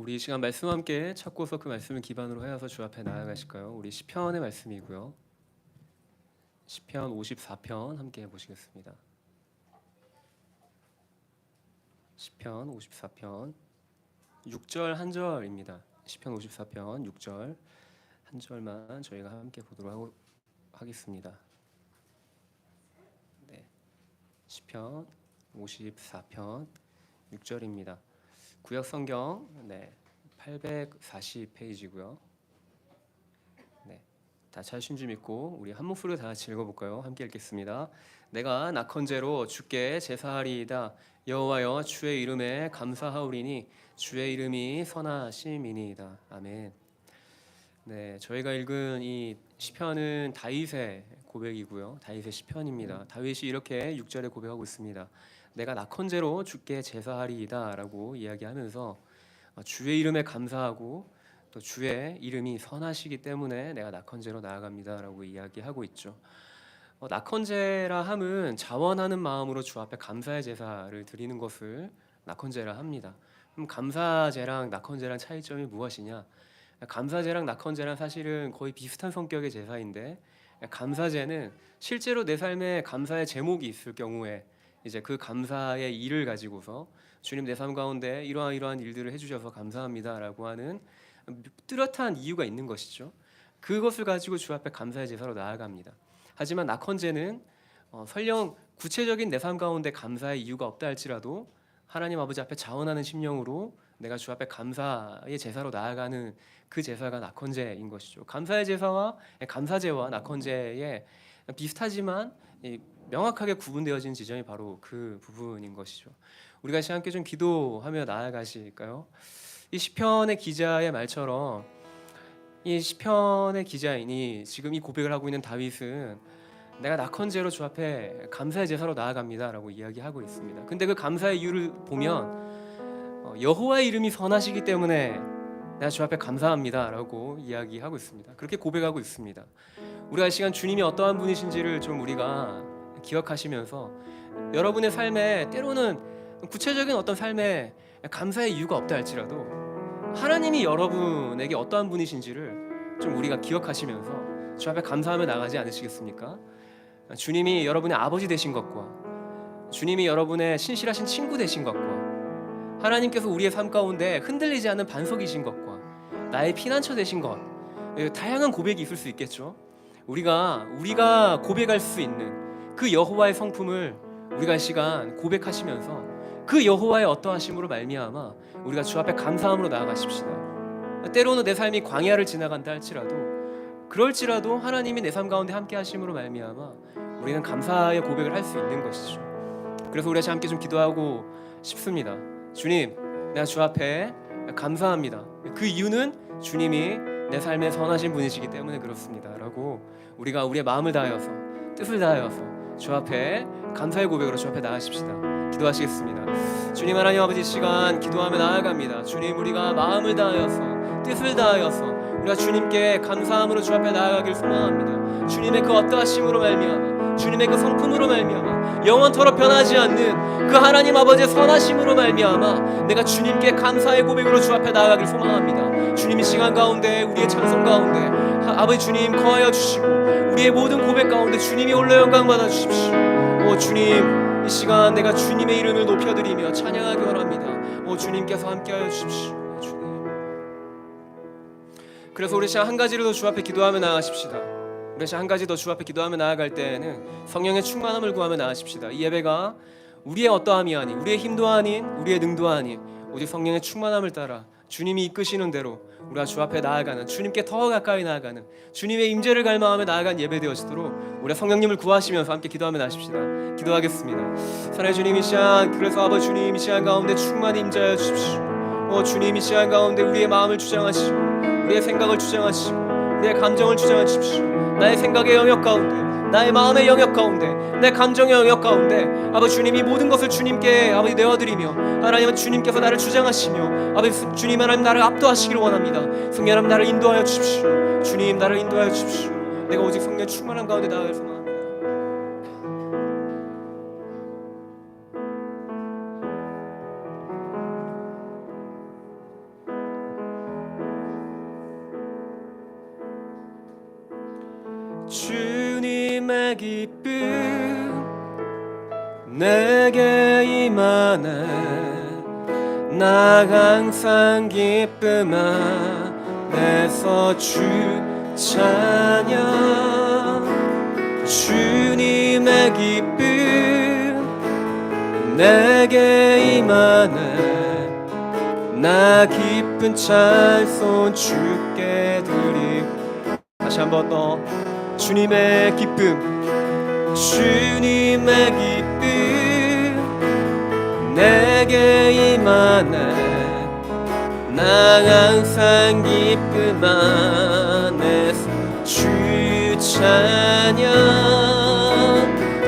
우리 이 시간 말씀 함께 찾고서 그 말씀을 기반으로 하여서 주 앞에 나아가실까요? 우리 시편의 말씀이고요. 시편 54편 함께 보시겠습니다. 시편 54편 6절 한 절입니다. 시편 54편 6절 한 절만 저희가 함께 보도록 하겠습니다. 네, 시편 54편 6절입니다. 구약 성경 840페이지고요. 다 찾으신 줄 믿고 우리 한 목소리로 다 같이 읽어볼까요? 함께 읽겠습니다. 내가 낙헌제로 주께 제사하리이다. 여호와여 주의 이름에 감사하오리니 주의 이름이 선하심이니이다. 아멘. 네, 저희가 읽은 이 시편은 다윗의 고백이고요. 다윗의 시편입니다. 다윗이 이렇게 6절에 고백하고 있습니다. 내가 낙헌제로 주께 제사하리이다 라고 이야기하면서 주의 이름에 감사하고 또 주의 이름이 선하시기 때문에 내가 낙헌제로 나아갑니다 라고 이야기하고 있죠. 낙헌제라 함은 자원하는 마음으로 주 앞에 감사의 제사를 드리는 것을 낙헌제라 합니다. 그럼 감사제랑 낙헌제랑 차이점이 무엇이냐? 감사제랑 낙헌제랑 사실은 거의 비슷한 성격의 제사인데, 감사제는 실제로 내 삶에 감사의 제목이 있을 경우에 이제 그 감사의 일을 가지고서 주님 내 삶 가운데 이러한 일들을 해주셔서 감사합니다라고 하는 뚜렷한 이유가 있는 것이죠. 그것을 가지고 주 앞에 감사의 제사로 나아갑니다. 하지만 낙헌제는 설령 구체적인 내 삶 가운데 감사의 이유가 없다 할지라도 하나님 아버지 앞에 자원하는 심령으로 내가 주 앞에 감사의 제사로 나아가는 그 제사가 낙헌제인 것이죠. 감사의 제사와 감사제와 낙헌제의 비슷하지만 명확하게 구분되어진 지점이 바로 그 부분인 것이죠. 우리가 같이 함께 좀 기도하며 나아가실까요? 이 시편의 기자의 말처럼 이 시편의 기자인이 지금 이 고백을 하고 있는 다윗은 내가 낙헌제로 주 앞에 감사의 제사로 나아갑니다라고 이야기하고 있습니다. 근데 그 감사의 이유를 보면 여호와의 이름이 선하시기 때문에 내가 주 앞에 감사합니다라고 이야기하고 있습니다. 그렇게 고백하고 있습니다. 우리가 이 시간 주님이 어떠한 분이신지를 좀 우리가 기억하시면서 여러분의 삶에 때로는 구체적인 어떤 삶에 감사의 이유가 없다 할지라도 하나님이 여러분에게 어떠한 분이신지를 좀 우리가 기억하시면서 주 앞에 감사하며 나가지 않으시겠습니까? 주님이 여러분의 아버지 되신 것과 주님이 여러분의 신실하신 친구 되신 것과 하나님께서 우리의 삶 가운데 흔들리지 않는 반석이신 것과 나의 피난처 되신 것, 다양한 고백이 있을 수 있겠죠. 우리가 고백할 수 있는 그 여호와의 성품을 우리가 이 시간 고백하시면서 그 여호와의 어떠하심으로 말미암아 우리가 주 앞에 감사함으로 나아가십시다. 때로는 내 삶이 광야를 지나간다 할지라도 그럴지라도 하나님이 내 삶 가운데 함께 하심으로 말미암아 우리는 감사의 고백을 할 수 있는 것이죠. 그래서 우리 함께 좀 기도하고 싶습니다. 주님, 내가 주 앞에 감사합니다. 그 이유는 주님이 내 삶에 선하신 분이시기 때문에 그렇습니다 라고 우리가 우리의 마음을 다하여서 뜻을 다하여서 주 앞에 감사의 고백으로 주 앞에 나아가십시다. 기도하시겠습니다. 주님 하나님 아버지, 시간 기도하며 나아갑니다. 주님, 우리가 마음을 다하여서 뜻을 다하여서 우리가 주님께 감사함으로 주 앞에 나아가길 소망합니다. 주님의 그 어떠하심으로 말미암아 주님의 그 성품으로 말미암아 영원토록 변하지 않는 그 하나님 아버지의 선하심으로 말미암아 내가 주님께 감사의 고백으로 주 앞에 나아가길 소망합니다. 주님, 이 시간 가운데 우리의 찬송 가운데 아버지 주님 거하여 주시고 우리의 모든 고백 가운데 주님이 홀로 영광 받아 주십시오. 오 주님, 이 시간 내가 주님의 이름을 높여드리며 찬양하기 원합니다. 오 주님께서 함께하여 주십시오. 주님. 그래서 우리 시간 한 가지를 더 주 앞에 기도하며 나아가십시다. 우리 시간 한 가지 더 주 앞에 기도하며 나아갈 때에는 성령의 충만함을 구하며 나아가십시다. 이 예배가 우리의 어떠함이 아닌, 우리의 힘도 아닌, 우리의 능도 아닌 오직 성령의 충만함을 따라 주님이 이끄시는 대로 우리가 주 앞에 나아가는, 주님께 더 가까이 나아가는, 주님의 임재를 갈망하며 나아간 예배 되어지도록 우리 성령님을 구하시면서 함께 기도하며 나십시다. 기도하겠습니다. 사랑의 주님, 이 시간 그래서 아버지 주님, 이 시간 가운데 충만히 임재하여 주십시오. 주님, 이 시간 가운데 우리의 마음을 주장하시고 우리의 생각을 주장하시고 우리의 감정을 주장하십시오. 나의 생각의 영역 가운데, 나의 마음의 영역 가운데, 내 감정의 영역 가운데 아버지 주님이 모든 것을 주님께 아버지 내어드리며 하나님은 주님께서 나를 주장하시며 아버지 주님 하나님 나를 압도하시기를 원합니다. 성령 하나님 나를 인도하여 주십시오. 주님 나를 인도하여 주십시오. 내가 오직 성령 충만한 가운데 나아갈 소망합니다. 기쁨 내게 임하네. 나 항상 기쁨 안에서 주 찬양. 주님의 기쁨 내게 임하네. 나 기쁜 찬송 주께 드림. 다시 한 번 더. 주님의 기쁨, 주님의 기쁨 내게 임하네. 나 항상 기쁨 안에서 주 찬양.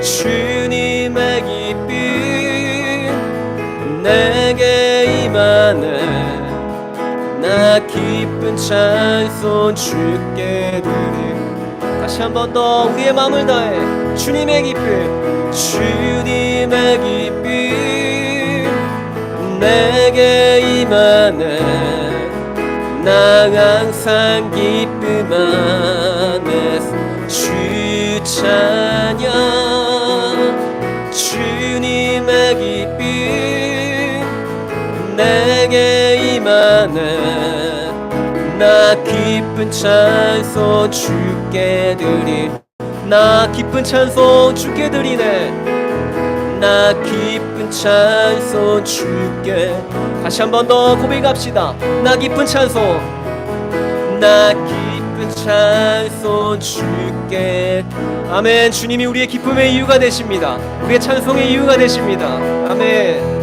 주님의 기쁨 내게 임하네. 나 기쁜 찬송 주께 드림. 다시 한 번 더 우리의 마음을 다해. 주님의 기쁨, 주님의 기쁨 내게 임하네. 나 항상 기쁨 안에서 주 찬양. 주님의 기쁨 내게 임하네. 나 기쁜 찬송 주께 드리. 나 기쁜 찬송 주께 드리네. 나 기쁜 찬송 주께. 다시 한 번 더 고백합시다. 나 기쁜 찬송, 나 기쁜 찬송 주께. 아멘. 주님이 우리의 기쁨의 이유가 되십니다. 우리의 찬송의 이유가 되십니다. 아멘.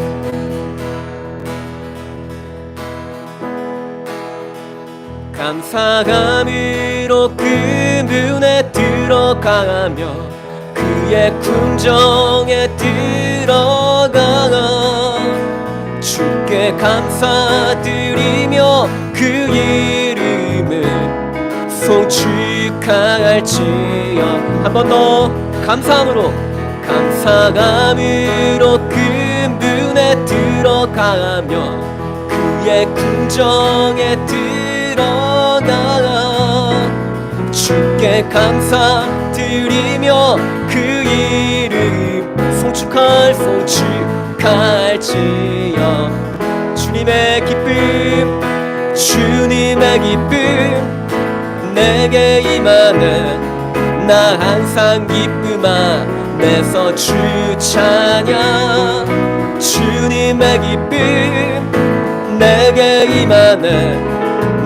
감사함으로 그 문에 들어가며 그의 궁정에 들어가 주께 감사드리며 그 이름을 송축할지어. 한 번 더. 감사함으로 그 문에 들어가며 그의 궁정에 들어가 주께 감사드리며 그 이름 송축할지어. 주님의 기쁨, 주님의 기쁨 내게 임하네. 나 항상 기쁨 안에서 주 찬양. 주님의 기쁨 내게 임하네.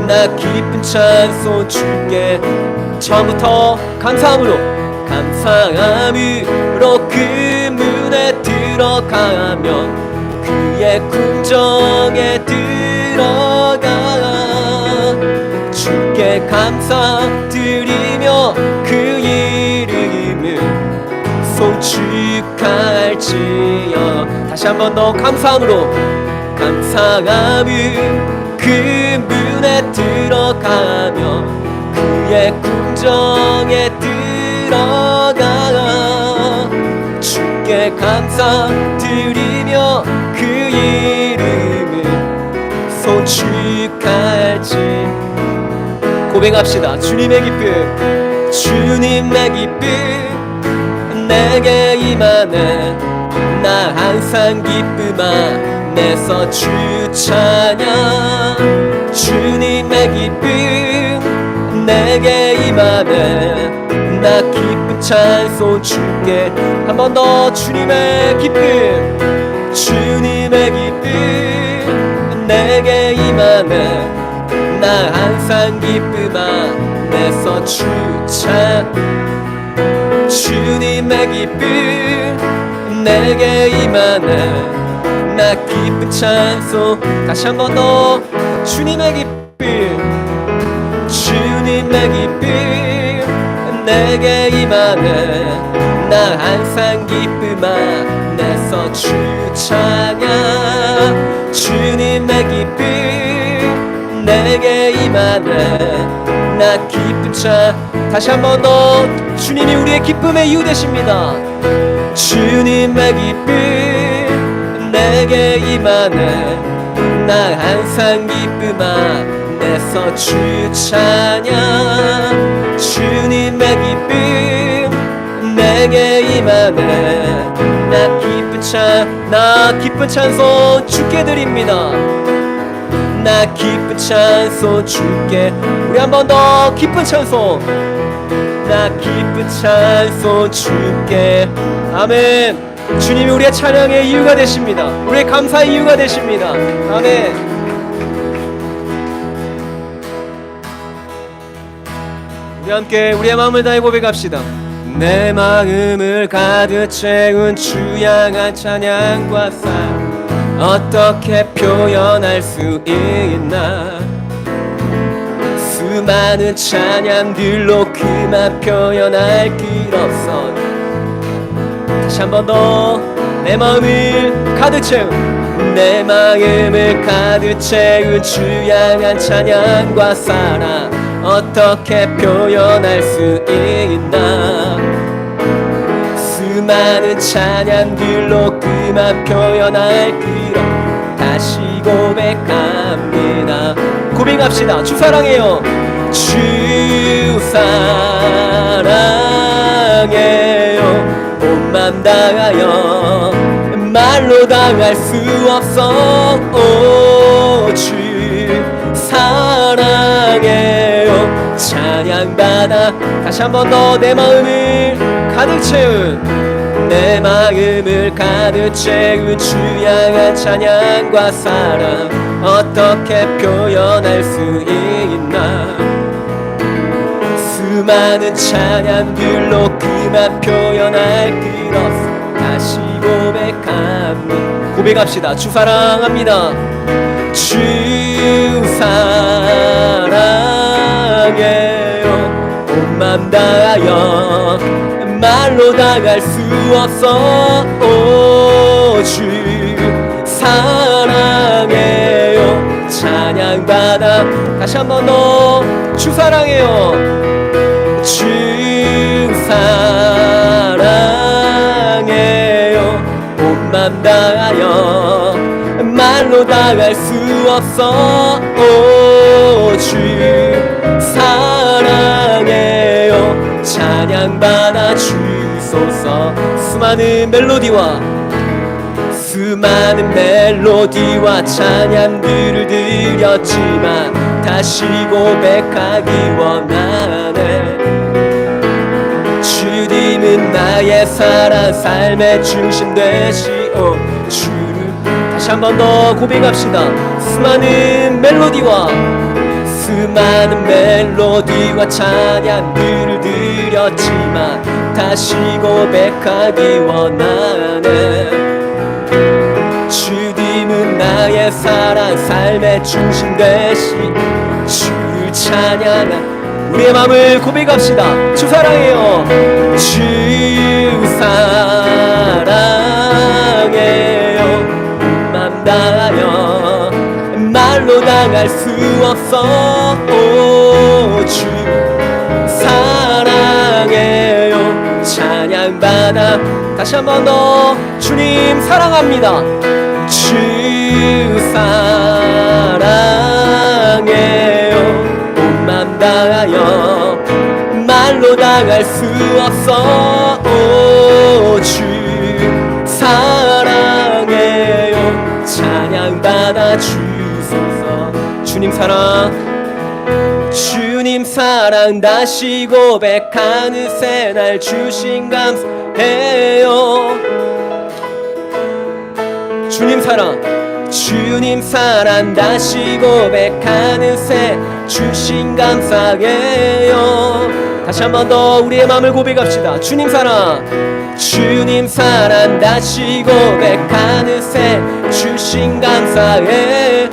나 기쁜 찬송 주께. 처음부터 감사함으로 그 문에 들어가며 그의 궁정에 들어가 주께 감사드리며 그 이름을 송축할지어. 다시 한 번 더. 감사함으로 그 문에 들어가며 그의 궁정에 들어가 주께 감사드리며 그 이름을 송축할지. 고백합시다. 주님의 기쁨, 주님의 기쁨 내게 임하네. 나 항상 기쁨 안에서 주 찬양. 주님의 기쁨 내게 임하네. 나 기쁜 찬송 주께. 한 번 더. 주님의 기쁨, 주님의 기쁨 내게 임하네. 나 항상 기쁨 안에서 주 찬양. 주님의 기쁨 내게 임하네. 나 기쁜 찬송. 다시 한 번 더. 주님의 기쁨, 주님의 기쁨 내게 임하네. 나 항상 기쁨 안에서 주 찬양. 주님의 기쁨 내게 임하네. 나 기쁜 찬. 다시 한 번 더. 주님이 우리의 기쁨의 이유 되십니다. 주님의 기쁨 내게 임하네. 나 항상 기쁨 안에서 주 찬양. 주님의 기쁨 내게 임하네. 나 기쁜 찬송 주께 드립니다. 나 기쁜 찬송 주께. 우리 한 번 더 기쁜 찬송. 나 기쁜 찬송 주께. 아멘. 주님이 우리의 찬양의 이유가 되십니다. 우리의 감사의 이유가 되십니다. 아멘. 우리 함께 우리의 마음을 다해 고백합시다. 내 마음을 가득 채운 주 향한 찬양과 사랑 어떻게 표현할 수 있나. 수많은 찬양들로 그만 표현할 길 없어. 다시 한 번 더 내 마음을 가득 채운 내 마음을 가득 채운 주 향한 찬양과 사랑 어떻게 표현할 수 있나. 수많은 찬양들로 그만 표현할 길 없. 다시 고백합니다. 고백합시다. 주 사랑해요. 주 사랑해요. 온 맘 다하여 말로 당할 수 없어. 오, 주 사랑해요. 찬양받아. 다시 한 번 더 내 마음을 가득 채운 내 마음을 가득 채운 주 향한 찬양과 사랑 어떻게 표현할 수 있나. 수많은 찬양들로 그만 표현할 길 없어. 다시 고백합시다. 주 사랑합니다. 주 사랑해요. 온 맘 다하여 말로 당할 수 없어. 오, 주 사랑해요. 찬양받아. 다시 한 번 더 주 사랑해요. 주 사랑해요. 온 맘 다하여 말로 당할 수 없어. 오, 주 사랑해요. 찬양받아 주소서. 수많은 멜로디와 찬양들을 드렸지만 다시 고백하기 원하네. 주님은 나의 사랑 삶의 중심 되시오. 주를. 다시 한 번 더 고백합시다. 수많은 멜로디와 찬양들을 드렸지만 다시 고백하기 원하네. 주님은 나의 사랑 삶의 중심 되시. 주를 찬양한 우리의 마음을 고백합시다. 주 사랑해요. 주 사랑해요. 맘 다하여 말로 당할 수 없어. 오, 주 사랑해요. 찬양받아. 다시 한 번 더 주님 사랑합니다. 주 사랑해요. 온 맘 다하여 말로 당할 수 없어. 오, 주 사랑해요. 찬양받아 주소서. 주님 사랑 다시 고백하는 새 날 주신 감사해요. 주님 사랑 다시 고백하는 새 주신 감사해요. 다시 한 번 더 우리의 마음을 고백합시다. 주님 사랑 다시 고백하는 새 주신 감사해.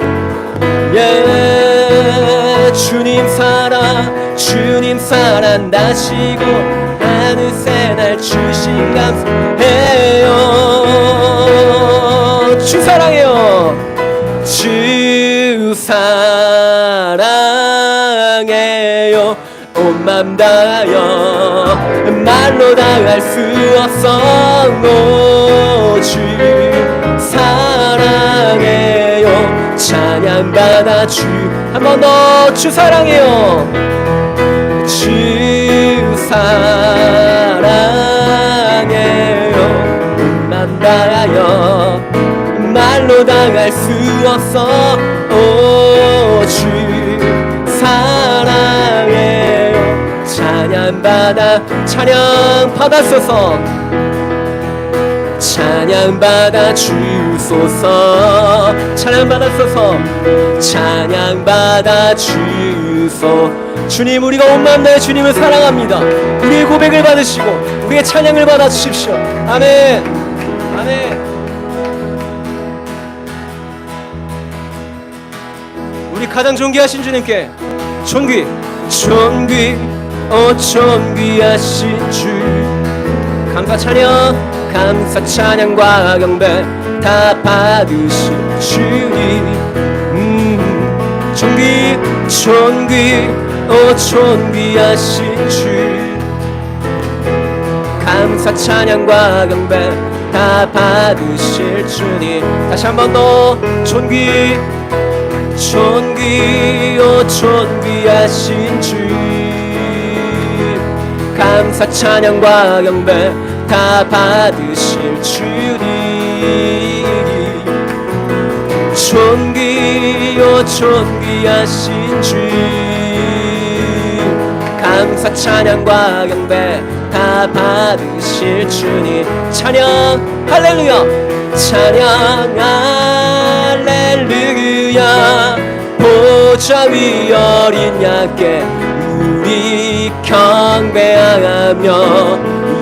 주님 사랑 다시 고백하는 새 날 주신 감사해요. 주 사랑해요. 주 사랑해요. 온 맘 다하여 말로 당할 수 없어. 오, 주 사랑해요. 찬양받아 주. 한 번 더 주 사랑해요. 주 사랑해요. 찬양하여 말로 다 할 수 없어. 주 사랑해요. 찬양 받았소서. 찬양 받아 주소서. 찬양 받았소서. 찬양 받아 주소. 주님, 우리가 온 마음 다해 주님을 사랑합니다. 우리의 고백을 받으시고 우리의 찬양을 받아 주십시오. 아멘. 아멘. 우리 가장 존귀하신 주님께 존귀하신 주, 감사 찬양과 경배 다 받으신 주님. 존귀하신 주, 감사 찬양과 경배 다 받으실 주님. 다시 한 번 더 존귀하신 주, 감사 찬양과 경배 다 받으실 주님. 존귀하신 주, 감사 찬양과 경배 다 받으실 주님. 찬양 할렐루야. 찬양 할렐루야. 보좌 위 어린 양께 우리 경배하며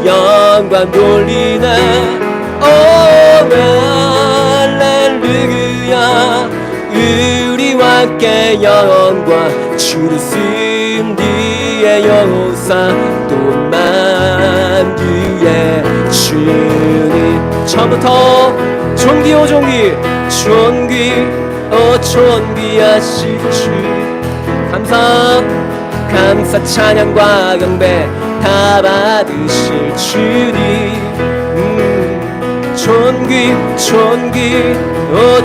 영광 돌리네. 오 할렐루야. 우리와 함께 영광 주르신 뒤에 여호사 또 만유의 주님. 처음부터 존귀하신 주, 감사 찬양과 경배 다 받으실 주님.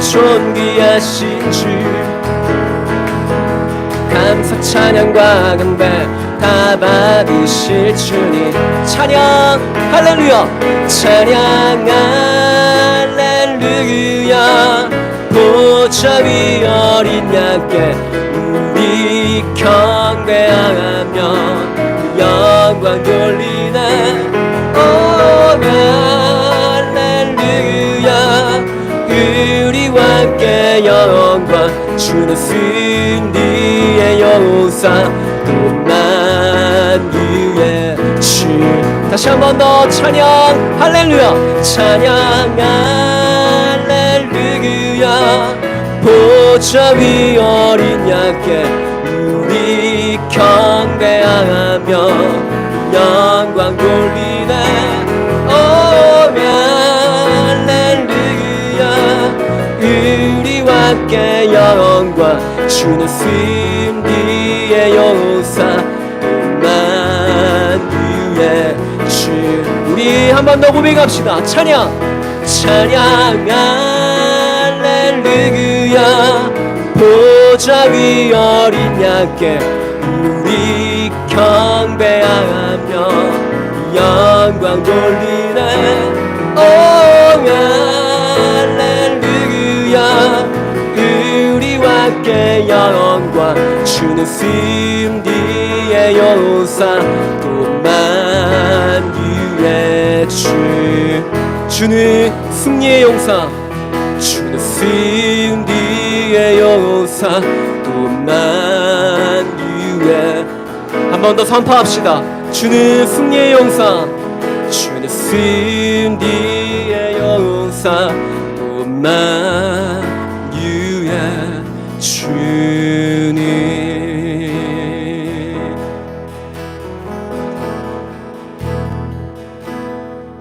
존귀하신 주, 감사 찬양과 경배 다 받으실 주님. 찬양 할렐루야. 찬양 할렐루야. 보좌 위 어린 양께 우리 경배하며 영광 돌리네. 오 할렐루야. 우리와 함께 영광 주는 승리의 여호사 또 만유의 주. 다시 한 번 더 찬양 할렐루야. 찬양 할렐루야. 보좌 위 어린 양께 우리 경배하며 영광 돌리네. 오 할렐루야. 우리와 함께 영광 주는 승리의 여호사 만유의 주. 우리 한 번 더 고백합시다. 찬양 할렐루야. 보좌 위 어린 양께 우리 경배하며 영광 돌리네. 오 할렐루야. 우리와 함께 영광 주는 승리의 여호사 또 만유의 주. 주는 승리의 용사, 주는 승리의 여호사 또 만유의. 한 번 더 선포합시다. 주는 승리의 용사, 주는 승리의 여호사 또 만유의 주님.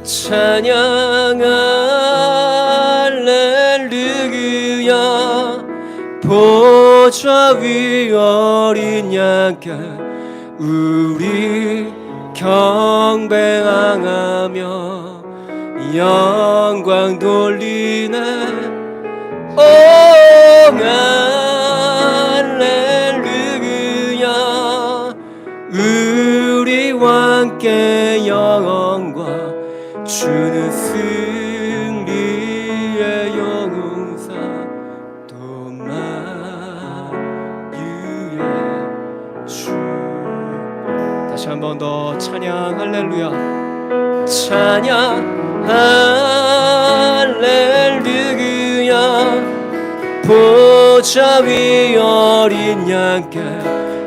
찬양 할렐루야. 보좌 위 어린 양께 우리 경배하며 영광 돌리네. 오 할렐루야. 우리와 함께 영광 주는 승리 번 더 찬양 할렐루야. 찬양 할렐루야. 보좌 위 어린 양께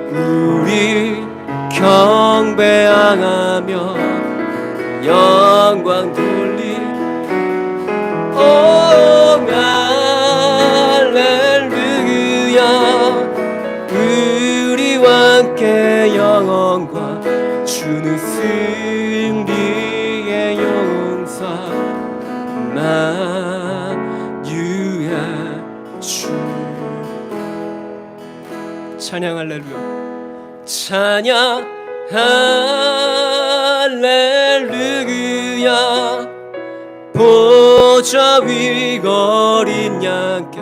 우리 경배하며 영광 돌리. 오 할렐루야. 우리와 함께 영원과 주는 승리의 용사 만유의 주. 찬양 할렐루야. 찬양 할렐루야. 보좌 위 어린 양께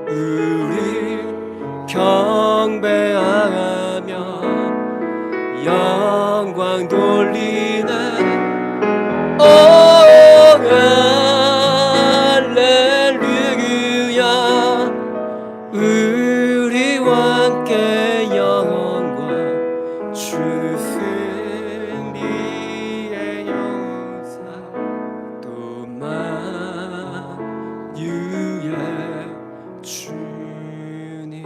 우리 경배하며 영광 돌리네. 오 할렐루야. 우리와 함께 영원과 주는 승리의 용사 또 만유의 주님.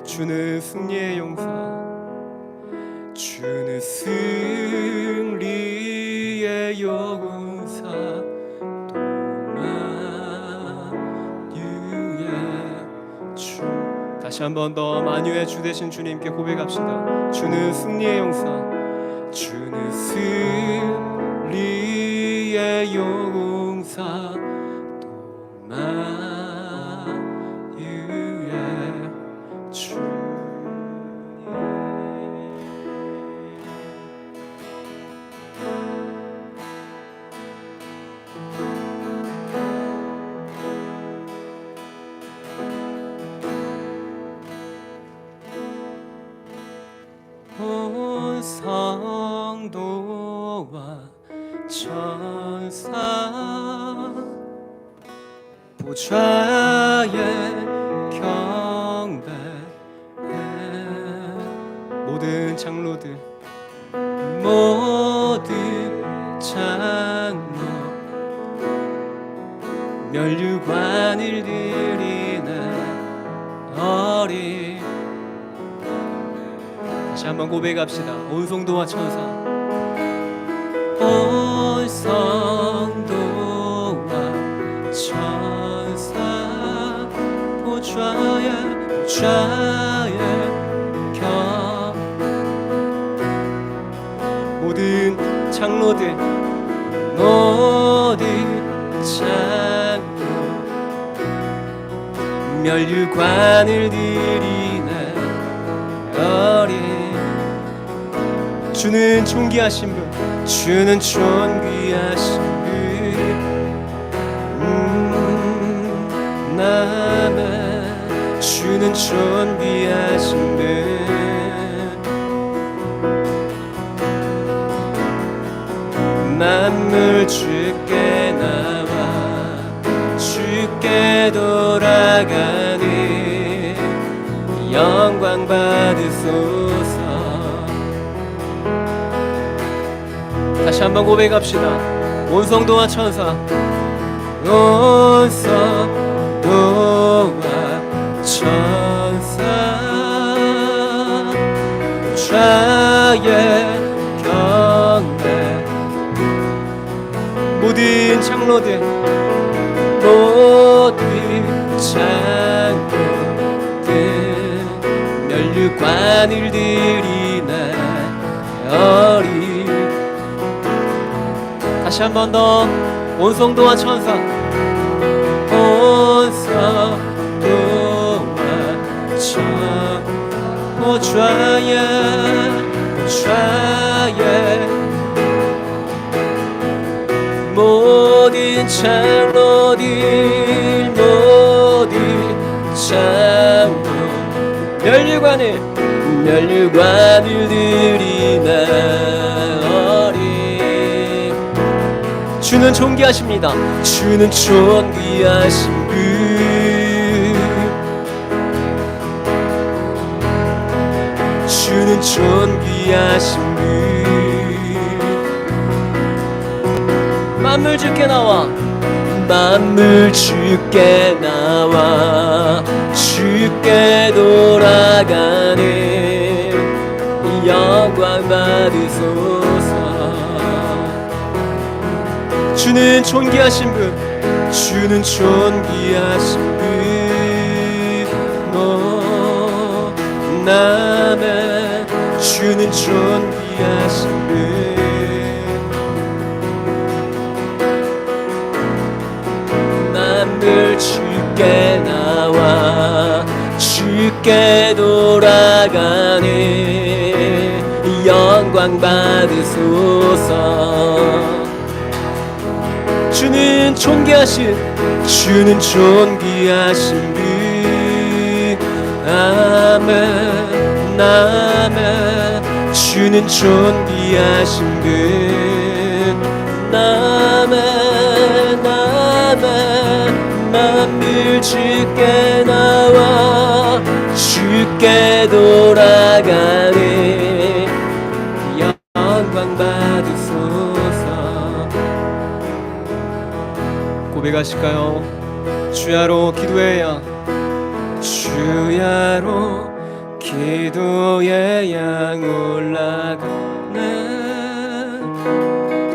주는 승리의 용사, 주는 승리의 용사 또 만유의 주. 다시 한 번 더 만유의 주 되신 주님께 고백합시다. 주는 승리의 용사, 주는 승리의 용사 또 만유의 주. 온 성도와 천사 보좌에 경배해. 모든 장로들 모든 장로 면류관을 드리네. 어린 다시 한번 고백합시다. 온 성도와 천사, 온 성도와 천사 보좌에 경 모든 장로들 모든 장로 면류관을 드리네. 어린 주는 존귀하신 분, 주는 존귀하신 분. 남의 주는 존귀하신 분. 만물 주께 나와 주께 돌아가니 영광 받으소서. 다시 한번 고백합시다. 온 성도와 천사, 온 성도와 천사 좌의 경배 모든 장로들 모든 장로들 면류관을 드리네. 어린 다시 한 번 더 온 성도와 천사, 온 성도와 천사 보좌에 모든 장로들 모든 장로 면류관을 드리네. 주는 존귀하십니다. 주는 존귀하신 분, 주는 존귀 존귀하신 분 만물 주께 나와 만물 주께 나와 주께 돌아가는 영광 받으소서. 주는 존귀하신 분 주는 존귀하신 분 나만 주는 존귀하신 분 만물 주께 나와 주께 돌아가는 영광 받으소서. 주는 존귀하신 분 아멘 아멘 주는 존귀하신 분 아멘 아멘 만물 주께 나와 주께 돌아가는 영광 받으소서. 고백하실까요? 주야로 기도해야 주야로 기도의 양 올라가네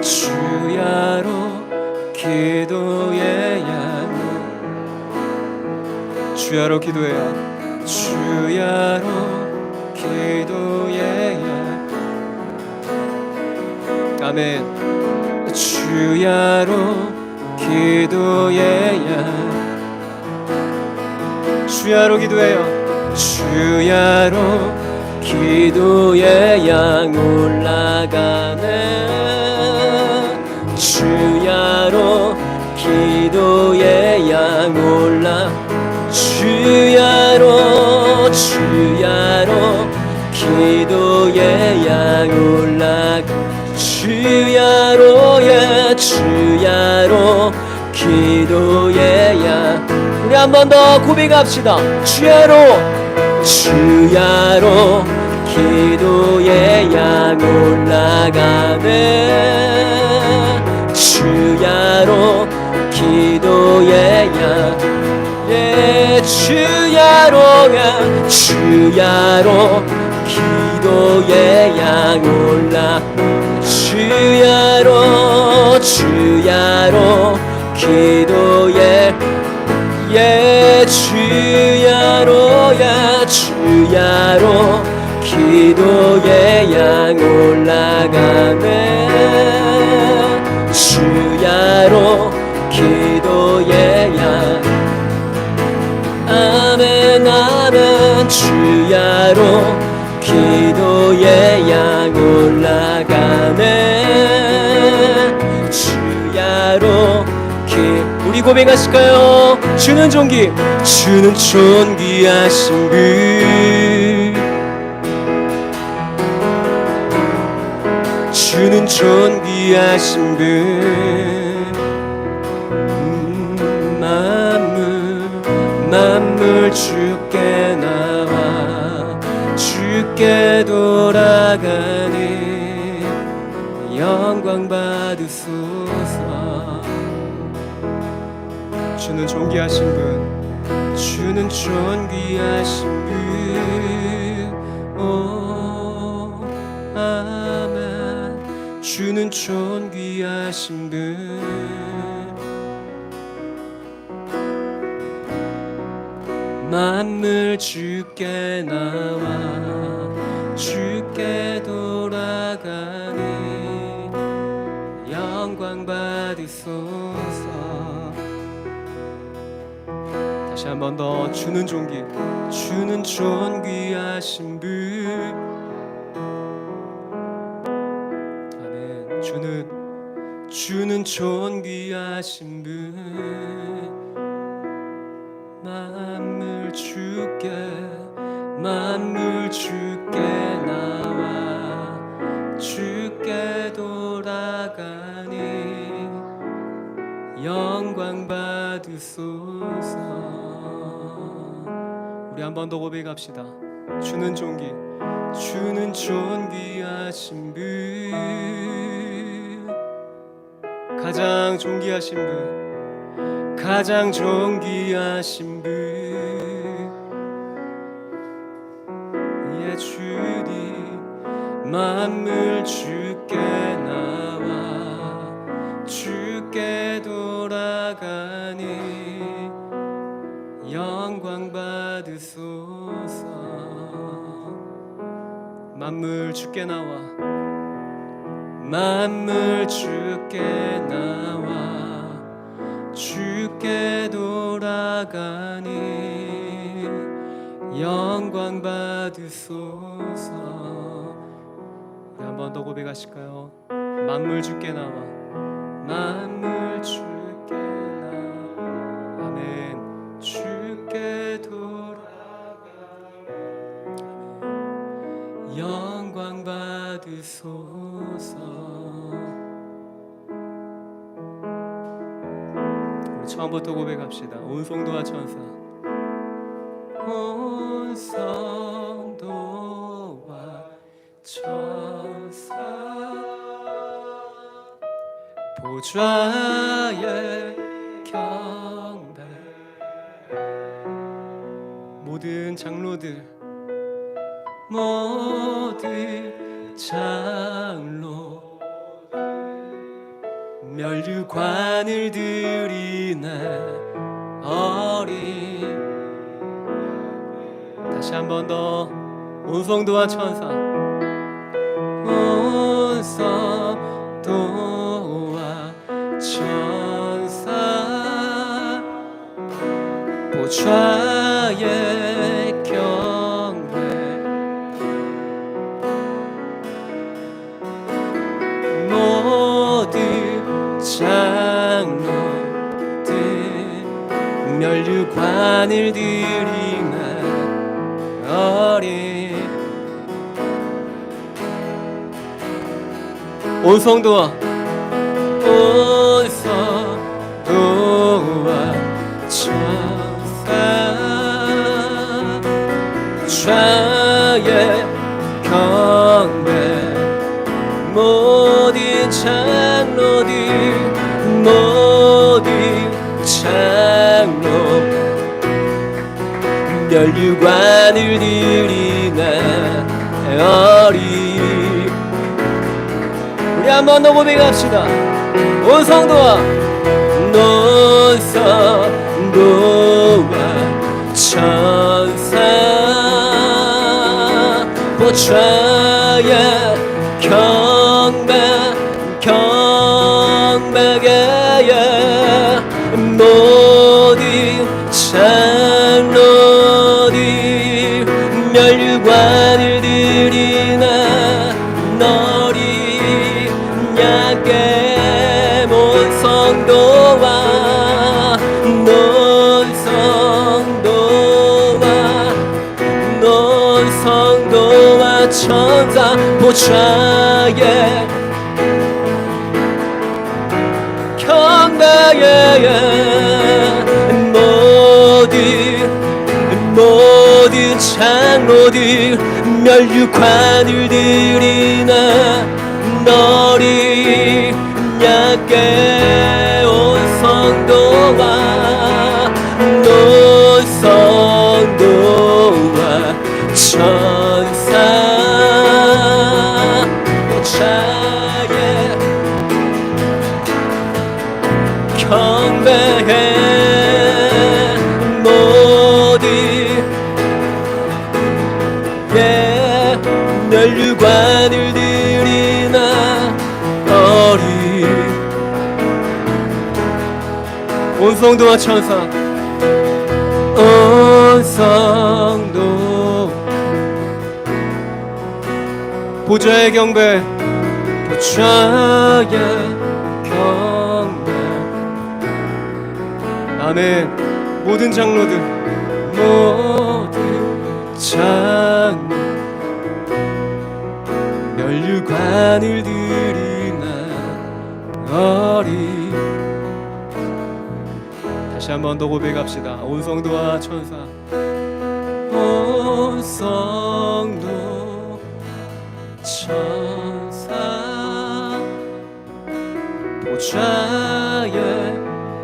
주야로 기도의 양 주야로 기도해야 주야로 기도의 양 아멘 주야로 기도의 양 주야로 기도해요 주야로 기도의 양 올라가네 주야로 기도의 양 올라 주야로 기도의 양 올라가 주야로 기도의 양 우리 한 번 더 고백합시다. 주야로 기도의 양 올라가네 주야로 기도의 양 예 주야로 기도의 양 올라 주야로 기도의 예 주야로 기도의 양 올라가네 주야로 기도의 양 아멘 아멘 주야로 기도의 양 올라가네 주야로 우리 고백하실까요? 주는 존귀하신 분 주는 존귀하신 분 만물 주께 나와 주께 돌아가는 영광 받으소서. 주는 존귀하신 분 주는 존귀하신 분 오 아멘 주는 존귀하신 분 만물 주께 나와 주께 돌아가는 영광 받으소서. 다시 한 번 더 주는 존귀하신 분 아멘 주는 존귀하신 분 만물 주께 나와 주께 돌아가니 영광 받으소서. 우리 한 번 더 고백합시다. 주는 주는 존귀하신 분, 가장 존귀하신 분, 가장 존귀하신 분. 예, 주님 만물 주께 나와 주께 돌아가니 영광 받으소서. 만물 주께 나와, 만물 주께 나와 주께 돌아가니 영광 받으소서. 한 번 더 고백하실까요? 만물 주께 나와, 만물 주께 나와. 아멘. 주께 돌아가니 영광 받으소서. 우리 처음부터 고백합시다. 온 성도와 천사, 온 성도와 천사 보좌의 경배, 모든 장로들, 모든 장로 면류관을 드리네 어린. 다시 한 번 더. 온 성도와 천사, 온 성도와 천사 보좌의 경배, 모든 장로들 면류관을 드리네 어린. 온 성도와, 온 성도와 천사 주의 경배, 모든 장로들, 모든 장로 면류관을 드리네 어린. 우리 한 번 더 고백합시다. 온 성도와, 온 성도와 천사 보좌의 경배, 경배에 모든 장로들 면류관을 드리나 너리 양께. 온 성도와, 온 성도와, 온 성도와 천사 보좌의 경배에 모든 장로들 면류관을 드리나 너리 양께. 온 성도와, 온 성도와 천사 보좌의 경배에 모든 면류관을 드리나 어린. 온 성도와 천사, 온 성도 보좌의 경배, 보좌의 경배. 아멘. 모든 장로들, 모든 장로 면류관을 드리나 어린. 다시 한 번 더 고백합시다. 온 성도와 천사, 온 성도 천사 보좌의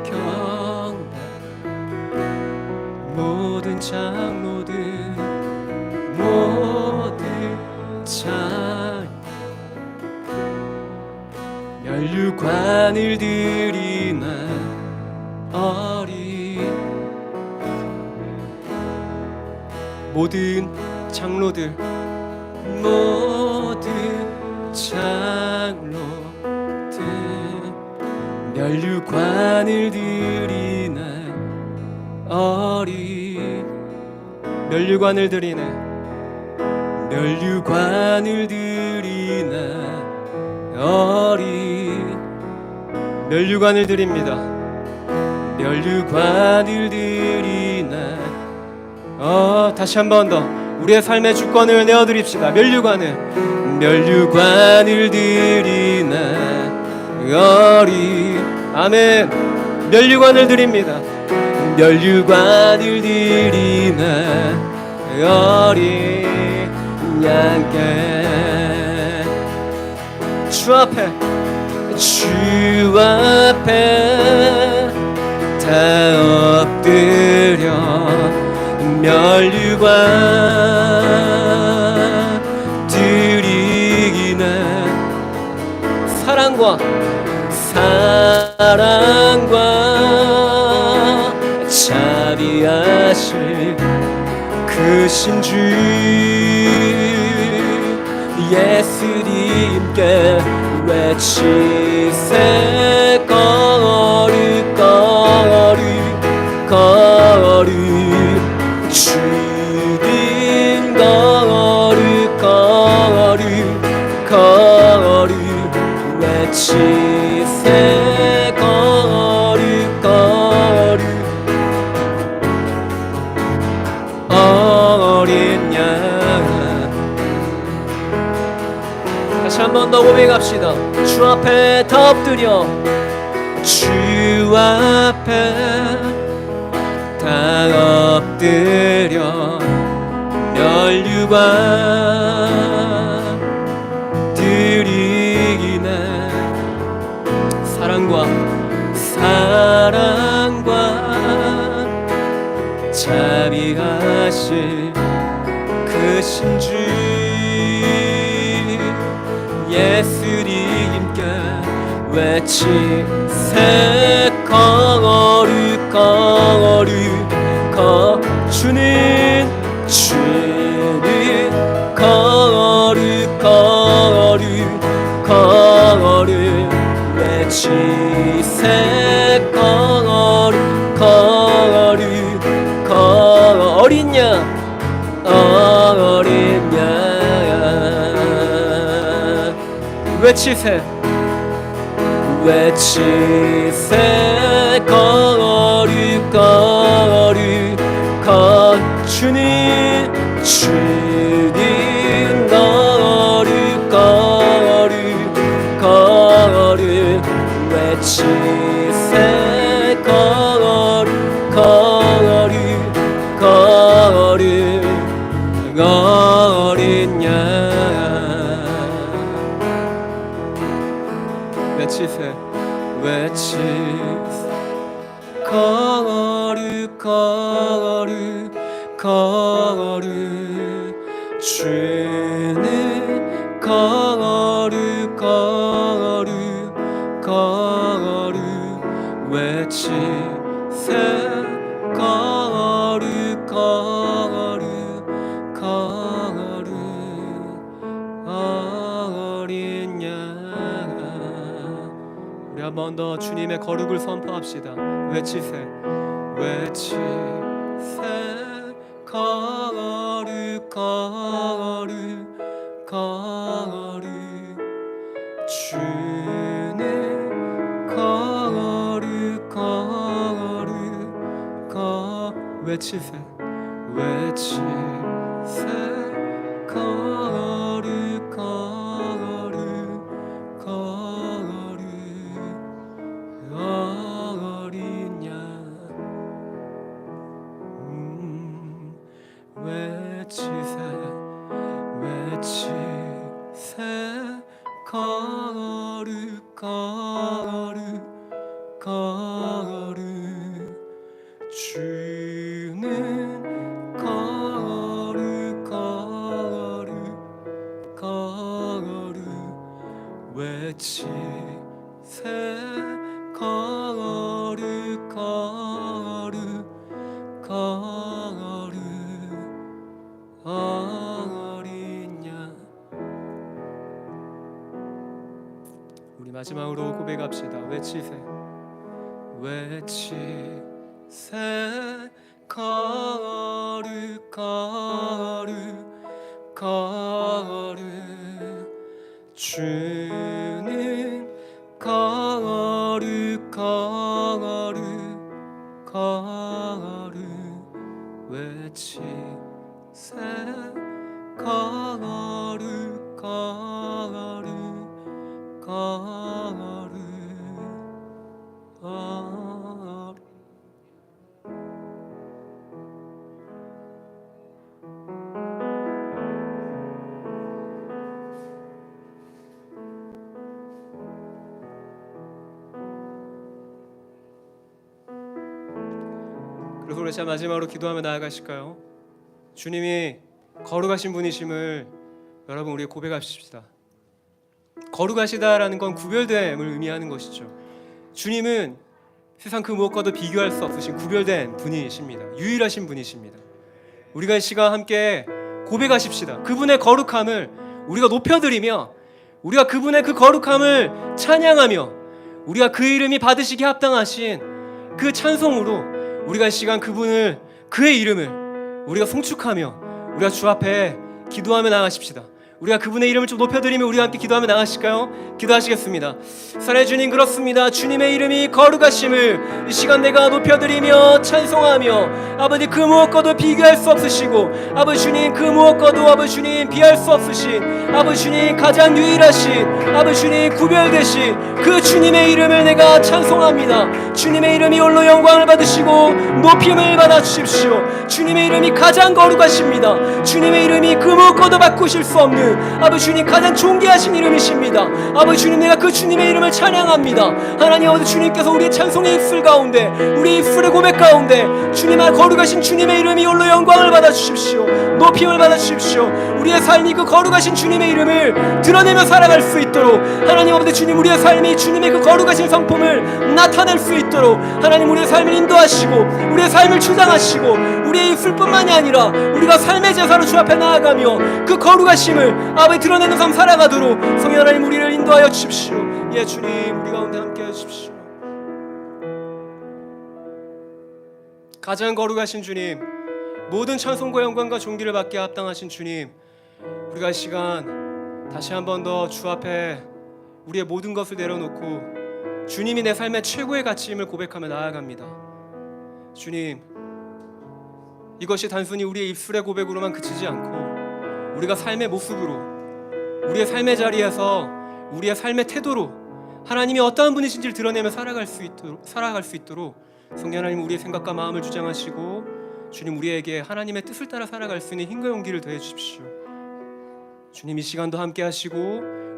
경배 모든 장로들 모든 장 면류관을 드리나 어린 모든 장로들 모든 장로들 면류관을 드리나 어린 면류관을 드리네 면류관을 드리나 어린 면류관을 드립니다 면류관을 드리나 다시 한 번 더 우리의 삶의 주권을 내어드립시다 면류관을 드리나 어린 아멘 면류관을 드립니다 면류관을 드리나 어린 양께 주 앞에 다 엎드려 면류관 드리기나 사랑과 자비하실 크신 주 예수님께 외치세 거룩 주님 거룩 외치세 거룩 어린 양 다시 한 번 더 고백합시다 주 앞에 다 엎드려 주 앞에 다 엎드려 면류관 드리기나 사랑과 자비하실 크신 주 예수님께 외치세 주님 거룩 외치세 거룩 어린 양 외치세 거룩 주님 거룩 외치세 거룩 어린 양 외치세 거룩 주는 거룩 외치세 거룩 어린 양 우리 한 번 더 주님의 거룩을 선포합시다 외치세 거룩 주는 거룩 외치세 거룩 어린 양 외치세 거룩 주는 거룩 거룩 거룩 외치세 거룩 거룩 거룩 어린 양. 우리 마지막으로 고백합시다. 외치세 거룩 거룩 거룩 주는 거룩 거룩 거룩 외치세 거룩 거룩 거룩 그래서 우리 자 마지막으로 기도하며 나아가실까요? 주님이 거룩하신 분이심을 여러분 우리 고백합시다. 거룩하시다라는 건 구별됨을 의미하는 것이죠. 주님은 세상 그 무엇과도 비교할 수 없으신 구별된 분이십니다. 유일하신 분이십니다. 우리가 이 시간 함께 고백하십시다. 그분의 거룩함을 우리가 높여드리며 우리가 그분의 그 거룩함을 찬양하며 우리가 그 이름이 받으시기 합당하신 그 찬송으로 우리가 이 시간 그분을 그의 이름을 우리가 송축하며 우리가 주 앞에 기도하며 나가십시다. 우리가 그분의 이름을 좀 높여드리며 우리와 함께 기도하며 나가실까요? 기도하시겠습니다. 사랑의 주님, 그렇습니다. 주님의 이름이 거룩하심을 이 시간 내가 높여드리며 찬송하며 아버지 그 무엇과도 비교할 수 없으시고 아버지 주님 그 무엇과도 아버지 주님 비할 수 없으신 아버지 주님 가장 유일하신 아버지 주님 구별되신 그 주님의 이름을 내가 찬송합니다. 주님의 이름이 홀로 영광을 받으시고 높임을 받아 주십시오. 주님의 이름이 가장 거룩하십니다. 주님의 이름이 그 무엇과도 바꾸실 수 없는 아버지 주님 가장 존귀하신 이름이십니다. 아버지 주님, 내가 그 주님의 이름을 찬양합니다. 하나님 아버지 주님께서 우리의 찬송의 입술 가운데 우리 입술의 고백 가운데 주님의 거룩하신 주님의 이름이 홀로 영광을 받아 주십시오. 높임을 받아 주십시오. 우리의 삶이 그 거룩하신 주님의 이름을 드러내며 살아갈 수 있도록 하나님 아버지 주님, 우리의 삶이 주님의 그 거룩하신 성품을 나타낼 수 있도록 하나님 우리의 삶을 인도하시고 우리의 삶을 주장하시고 우리의 입술뿐만이 아니라 우리가 삶의 제사로 주 앞에 나아가며 그 거룩하심을 아버지 드러내는 삶 살아가도록 성령 하나님 우리를 인도하여 주십시오. 예 주님, 우리 가운데 함께해 주십시오. 가장 거룩하신 주님, 모든 찬송과 영광과 존귀를 받게 합당하신 주님, 우리가 이 시간 다시 한 번 더 주 앞에 우리의 모든 것을 내려놓고 주님이 내 삶의 최고의 가치임을 고백하며 나아갑니다. 주님, 이것이 단순히 우리의 입술의 고백으로만 그치지 않고 우리가 삶의 모습으로 우리의 삶의 자리에서 우리의 삶의 태도로 하나님이 어떠한 분이신지를 드러내며 살아갈 수 있도록 성령 하나님 우리의 생각과 마음을 주장하시고 주님 우리에게 하나님의 뜻을 따라 살아갈 수 있는 힘과 용기를 더해 주십시오. 주님 이 시간도 함께 하시고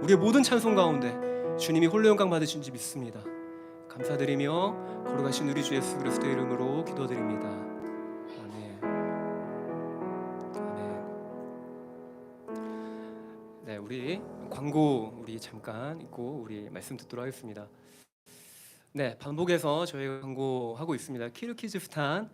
우리의 모든 찬송 가운데 주님이 홀로 영광 받으신지 믿습니다. 감사드리며 거룩하신 우리 주 예수 그리스도의 이름으로 기도드립니다. 네, 우리 광고 우리 잠깐 있고 우리 말씀 듣도록 하겠습니다. 네, 반복해서 저희가 광고하고 있습니다. 키르키즈스탄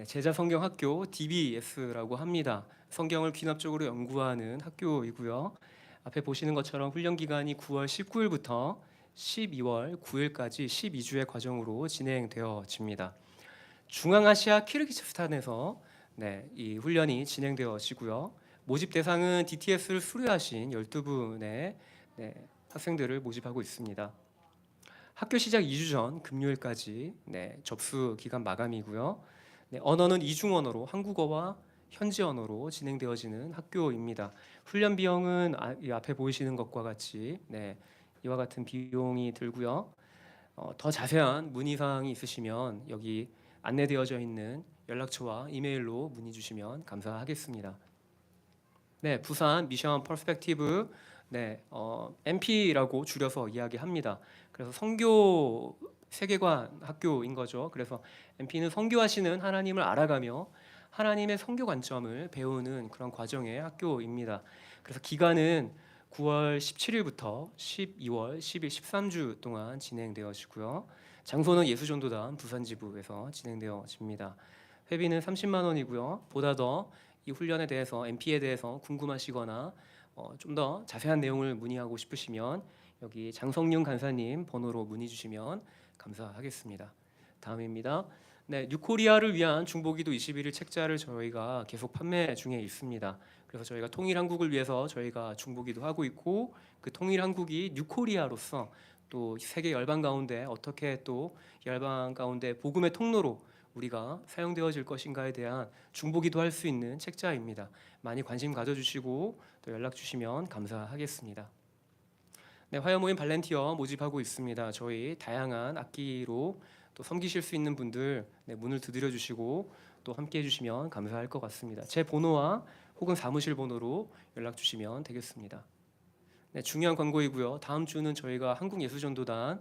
제자 성경 학교 DBS라고 합니다. 성경을 귀납적으로 연구하는 학교이고요. 앞에 보시는 것처럼 훈련 기간이 9월 19일부터 12월 9일까지 12주의 과정으로 진행되어집니다. 중앙아시아 키르기스탄에서 이 훈련이 진행되어지고요. 모집 대상은 DTS를 수료하신 12분의 학생들을 모집하고 있습니다. 학교 시작 2주 전 금요일까지 접수 기간 마감이고요. 언어는 이중 언어로 한국어와 현지 언어로 진행되어지는 학교입니다. 훈련 비용은 이 앞에 보이시는 것과 같이 이와 같은 비용이 들고요. 더 자세한 문의사항이 있으시면 여기 안내되어져 있는 연락처와 이메일로 문의 주시면 감사하겠습니다. 부산 미션 퍼스펙티브 MP라고 줄여서 이야기합니다. 그래서 선교 세계관 학교인 거죠. 그래서 MP는 선교하시는 하나님을 알아가며 하나님의 선교 관점을 배우는 그런 과정의 학교입니다. 그래서 기간은 9월 17일부터 12월 10일 13주 동안 진행되어지고요. 장소는 예수전도단 부산지부에서 진행되어집니다. 회비는 30만 원이고요. 보다 더 이 훈련에 대해서 MP에 대해서 궁금하시거나 좀 더 자세한 내용을 문의하고 싶으시면 여기 장성윤 간사님 번호로 문의 주시면 감사하겠습니다. 다음입니다. 네, 뉴코리아를 위한 중보기도 21일 책자를 저희가 계속 판매 중에 있습니다. 그래서 저희가 통일한국을 위해서 저희가 중보기도 하고 있고 그 통일한국이 뉴코리아로서 또 세계 열방 가운데 어떻게 또 열방 가운데 복음의 통로로 우리가 사용되어질 것인가에 대한 중보기도 할 수 있는 책자입니다. 많이 관심 가져주시고 또 연락 주시면 감사하겠습니다. 네, 화요 모임 발렌티어 모집하고 있습니다. 저희 다양한 악기로 또 섬기실 수 있는 분들 문을 두드려 주시고 또 함께 해주시면 감사할 것 같습니다. 제 번호와 혹은 사무실 번호로 연락 주시면 되겠습니다. 네, 중요한 광고이고요. 다음 주는 저희가 한국예수전도단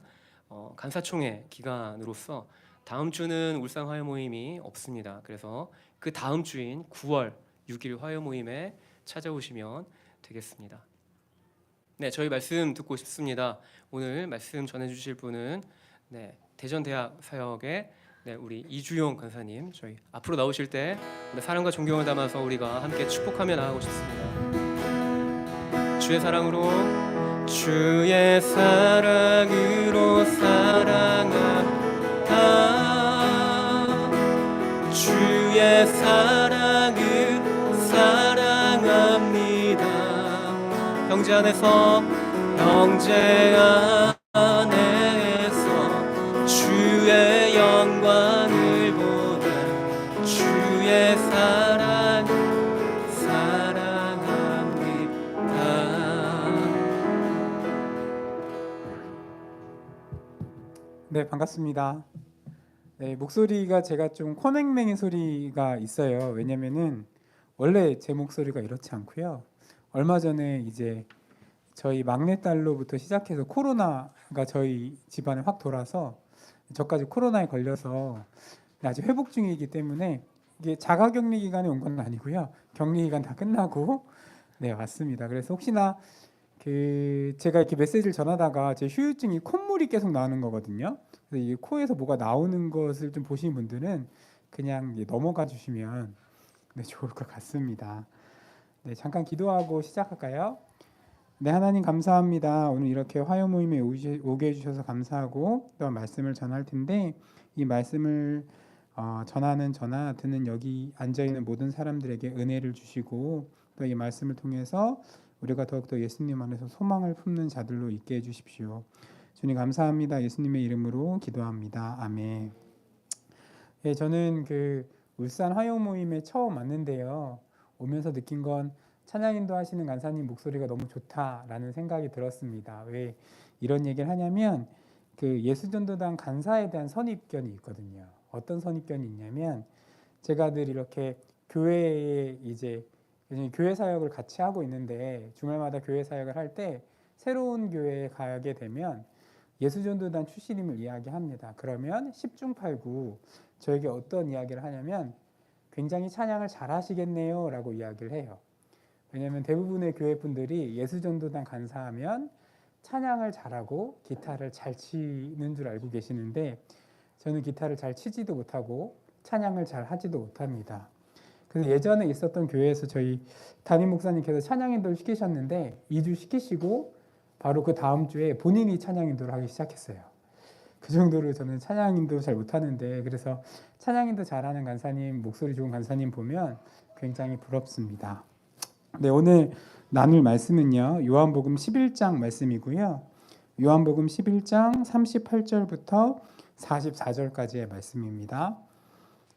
간사총회 기간으로서 다음 주는 울산 화요 모임이 없습니다. 그래서 그 다음 주인 9월 6일 화요 모임에 찾아오시면 되겠습니다. 네, 저희 말씀 듣고 싶습니다. 오늘 말씀 전해주실 분은 대전대학 사역의 우리 이주용 간사님, 저희 앞으로 나오실 때 우리 사랑과 존경을 담아서 우리가 함께 축복하며 나가고 싶습니다. 주의 사랑으로 사랑합니다. 주의 사랑을 사랑합니다. 형제 안에서 주의 영광을 보는 주의 사랑 사랑합니다. 네, 반갑습니다. 네, 목소리가 제가 좀 코맹맹이 소리가 있어요. 왜냐면은 원래 제 목소리가 이렇지 않고요. 얼마 전에 이제 저희 막내딸로부터 시작해서 코로나가 저희 집안에 확 돌아서 저까지 코로나에 걸려서 아직 회복 중이기 때문에 이게 자가격리 기간에 온 건 아니고요. 격리 기간 다 끝나고 왔습니다. 그래서 혹시나 제가 이렇게 메시지를 전하다가 제 후유증이 콧물이 계속 나오는 거거든요. 그래서 이 코에서 뭐가 나오는 것을 좀 보시는 분들은 그냥 넘어가 주시면 좋을 것 같습니다. 네, 잠깐 기도하고 시작할까요? 네, 하나님 감사합니다. 오늘 이렇게 화요 모임에 오게 해주셔서 감사하고 또 말씀을 전할 텐데 이 말씀을 전하는 저나 듣는 여기 앉아있는 모든 사람들에게 은혜를 주시고 또 이 말씀을 통해서 우리가 더욱더 예수님 안에서 소망을 품는 자들로 있게 해주십시오. 주님 감사합니다. 예수님의 이름으로 기도합니다. 아멘. 예, 저는 울산 화요 모임에 처음 왔는데요. 오면서 느낀 건 찬양 인도하시는 간사님 목소리가 너무 좋다라는 생각이 들었습니다. 왜 이런 얘기를 하냐면 예수전도단 간사에 대한 선입견이 있거든요. 어떤 선입견이 있냐면 제가 늘 이렇게 교회에 이제 교회 사역을 같이 하고 있는데 주말마다 교회 사역을 할 때 새로운 교회에 가게 되면 예수전도단 출신임을 이야기합니다. 그러면 10중 8구 저에게 어떤 이야기를 하냐면 굉장히 찬양을 잘하시겠네요 라고 이야기를 해요. 왜냐하면 대부분의 교회 분들이 예수전도단 간사하면 찬양을 잘하고 기타를 잘 치는 줄 알고 계시는데 저는 기타를 잘 치지도 못하고 찬양을 잘 하지도 못합니다. 그래서 예전에 있었던 교회에서 저희 담임 목사님께서 찬양 인도를 시키셨는데 2주 시키시고 바로 그 다음 주에 본인이 찬양 인도를 하기 시작했어요. 그 정도로 저는 찬양 인도 잘 못하는데 그래서 찬양 인도 잘하는 간사님, 목소리 좋은 간사님 보면 굉장히 부럽습니다. 네, 오늘 나눌 말씀은요. 요한복음 11장 말씀이고요. 요한복음 11장 38절부터 44절까지의 말씀입니다.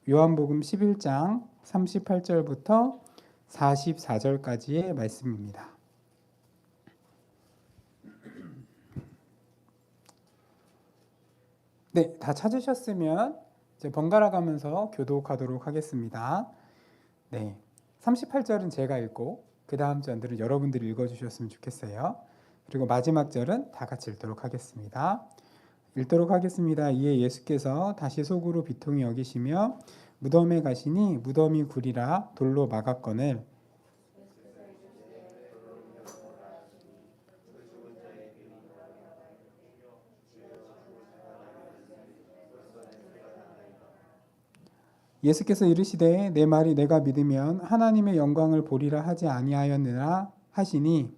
요한복음 11장 38절부터 44절까지의 말씀입니다. 네, 다 찾으셨으면 이제 번갈아 가면서 교독하도록 하겠습니다. 네, 38절은 제가 읽고 그 다음 절들은 여러분들이 읽어주셨으면 좋겠어요. 그리고 마지막 절은 다 같이 읽도록 하겠습니다. 읽도록 하겠습니다. 이에 예수께서 다시 속으로 비통히 여기시며 무덤에 가시니 무덤이 굴이라 돌로 막았거늘 예수께서 이르시되 내 말이 내가 믿으면 하나님의 영광을 보리라 하지 아니하였느라 하시니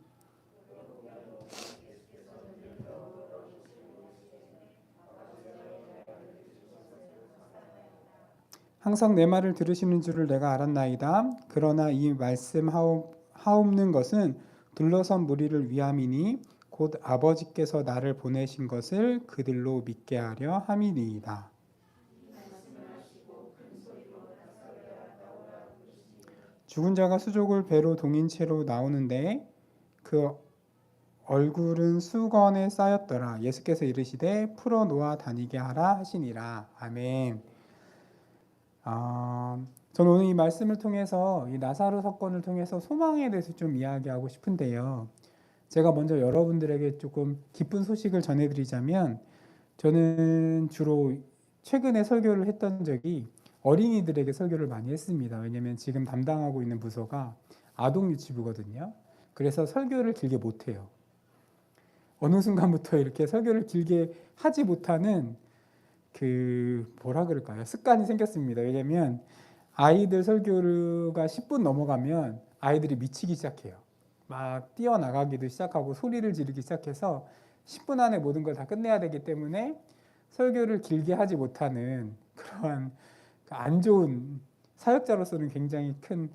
항상 내 말을 들으시는 줄을 내가 알았나이다. 그러나 이 말씀 하옵는 것은 둘러선 무리를 위함이니 곧 아버지께서 나를 보내신 것을 그들로 믿게 하려 함이니이다. 죽은 자가 수족을 배로 동인 채로 나오는데 그 얼굴은 수건에 쌓였더라. 예수께서 이르시되 풀어 놓아 다니게 하라 하시니라. 아멘. 저는 오늘 이 말씀을 통해서 이 나사로 사건을 통해서 소망에 대해서 좀 이야기하고 싶은데요. 제가 먼저 여러분들에게 조금 기쁜 소식을 전해드리자면 저는 주로 최근에 설교를 했던 적이 어린이들에게 설교를 많이 했습니다. 왜냐하면 지금 담당하고 있는 부서가 아동유치부거든요. 그래서 설교를 길게 못해요. 어느 순간부터 이렇게 설교를 길게 하지 못하는 뭐라 그럴까요? 습관이 생겼습니다. 왜냐하면 아이들 설교가 10분 넘어가면 아이들이 미치기 시작해요. 막 뛰어나가기도 시작하고 소리를 지르기 시작해서 10분 안에 모든 걸 다 끝내야 되기 때문에 설교를 길게 하지 못하는 그러한 안 좋은 사역자로서는 굉장히 큰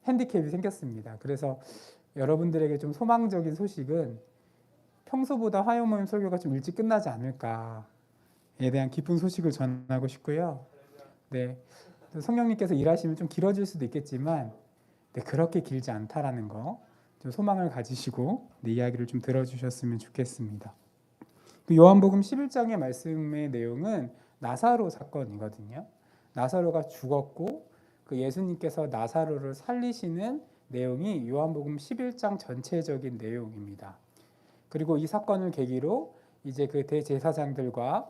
핸디캡이 생겼습니다. 그래서 여러분들에게 좀 소망적인 소식은 평소보다 화요 모임 설교가 좀 일찍 끝나지 않을까에 대한 기쁜 소식을 전하고 싶고요. 네, 성령님께서 일하시면 좀 길어질 수도 있겠지만 그렇게 길지 않다라는 거 좀 소망을 가지시고 내 이야기를 좀 들어주셨으면 좋겠습니다. 요한복음 11장의 말씀의 내용은 나사로 사건이거든요. 나사로가 죽었고 그 예수님께서 나사로를 살리시는 내용이 요한복음 11장 전체적인 내용입니다. 그리고 이 사건을 계기로 이제 그 대제사장들과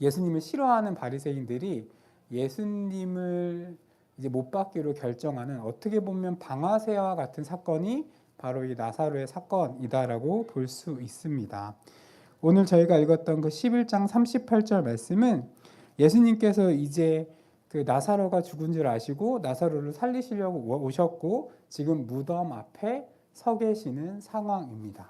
예수님을 싫어하는 바리새인들이 예수님을 이제 못 박기로 결정하는 어떻게 보면 방아쇠와 같은 사건이 바로 이 나사로의 사건이다라고 볼 수 있습니다. 오늘 저희가 읽었던 그 11장 38절 말씀은 예수님께서 이제 그 나사로가 죽은 줄 아시고 나사로를 살리시려고 오셨고 지금 무덤 앞에 서 계시는 상황입니다.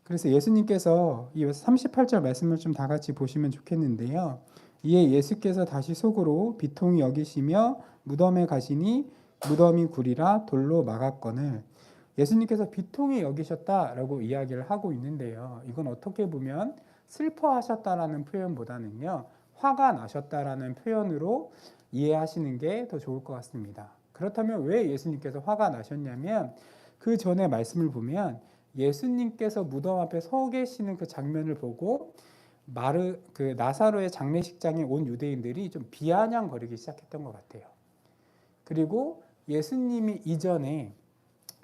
그래서 예수님께서 이 38절 말씀을 좀 다 같이 보시면 좋겠는데요. 이에 예수께서 다시 속으로 비통히 여기시며 무덤에 가시니 무덤이 굴이라 돌로 막았거늘 예수님께서 비통히 여기셨다라고 이야기를 하고 있는데요. 이건 어떻게 보면 슬퍼하셨다라는 표현보다는요. 화가 나셨다라는 표현으로 이해하시는 게 더 좋을 것 같습니다. 그렇다면 왜 예수님께서 화가 나셨냐면 그 전에 말씀을 보면 예수님께서 무덤 앞에 서 계시는 그 장면을 보고 그 나사로의 장례식장에 온 유대인들이 좀 비아냥거리기 시작했던 것 같아요. 그리고 예수님이 이전에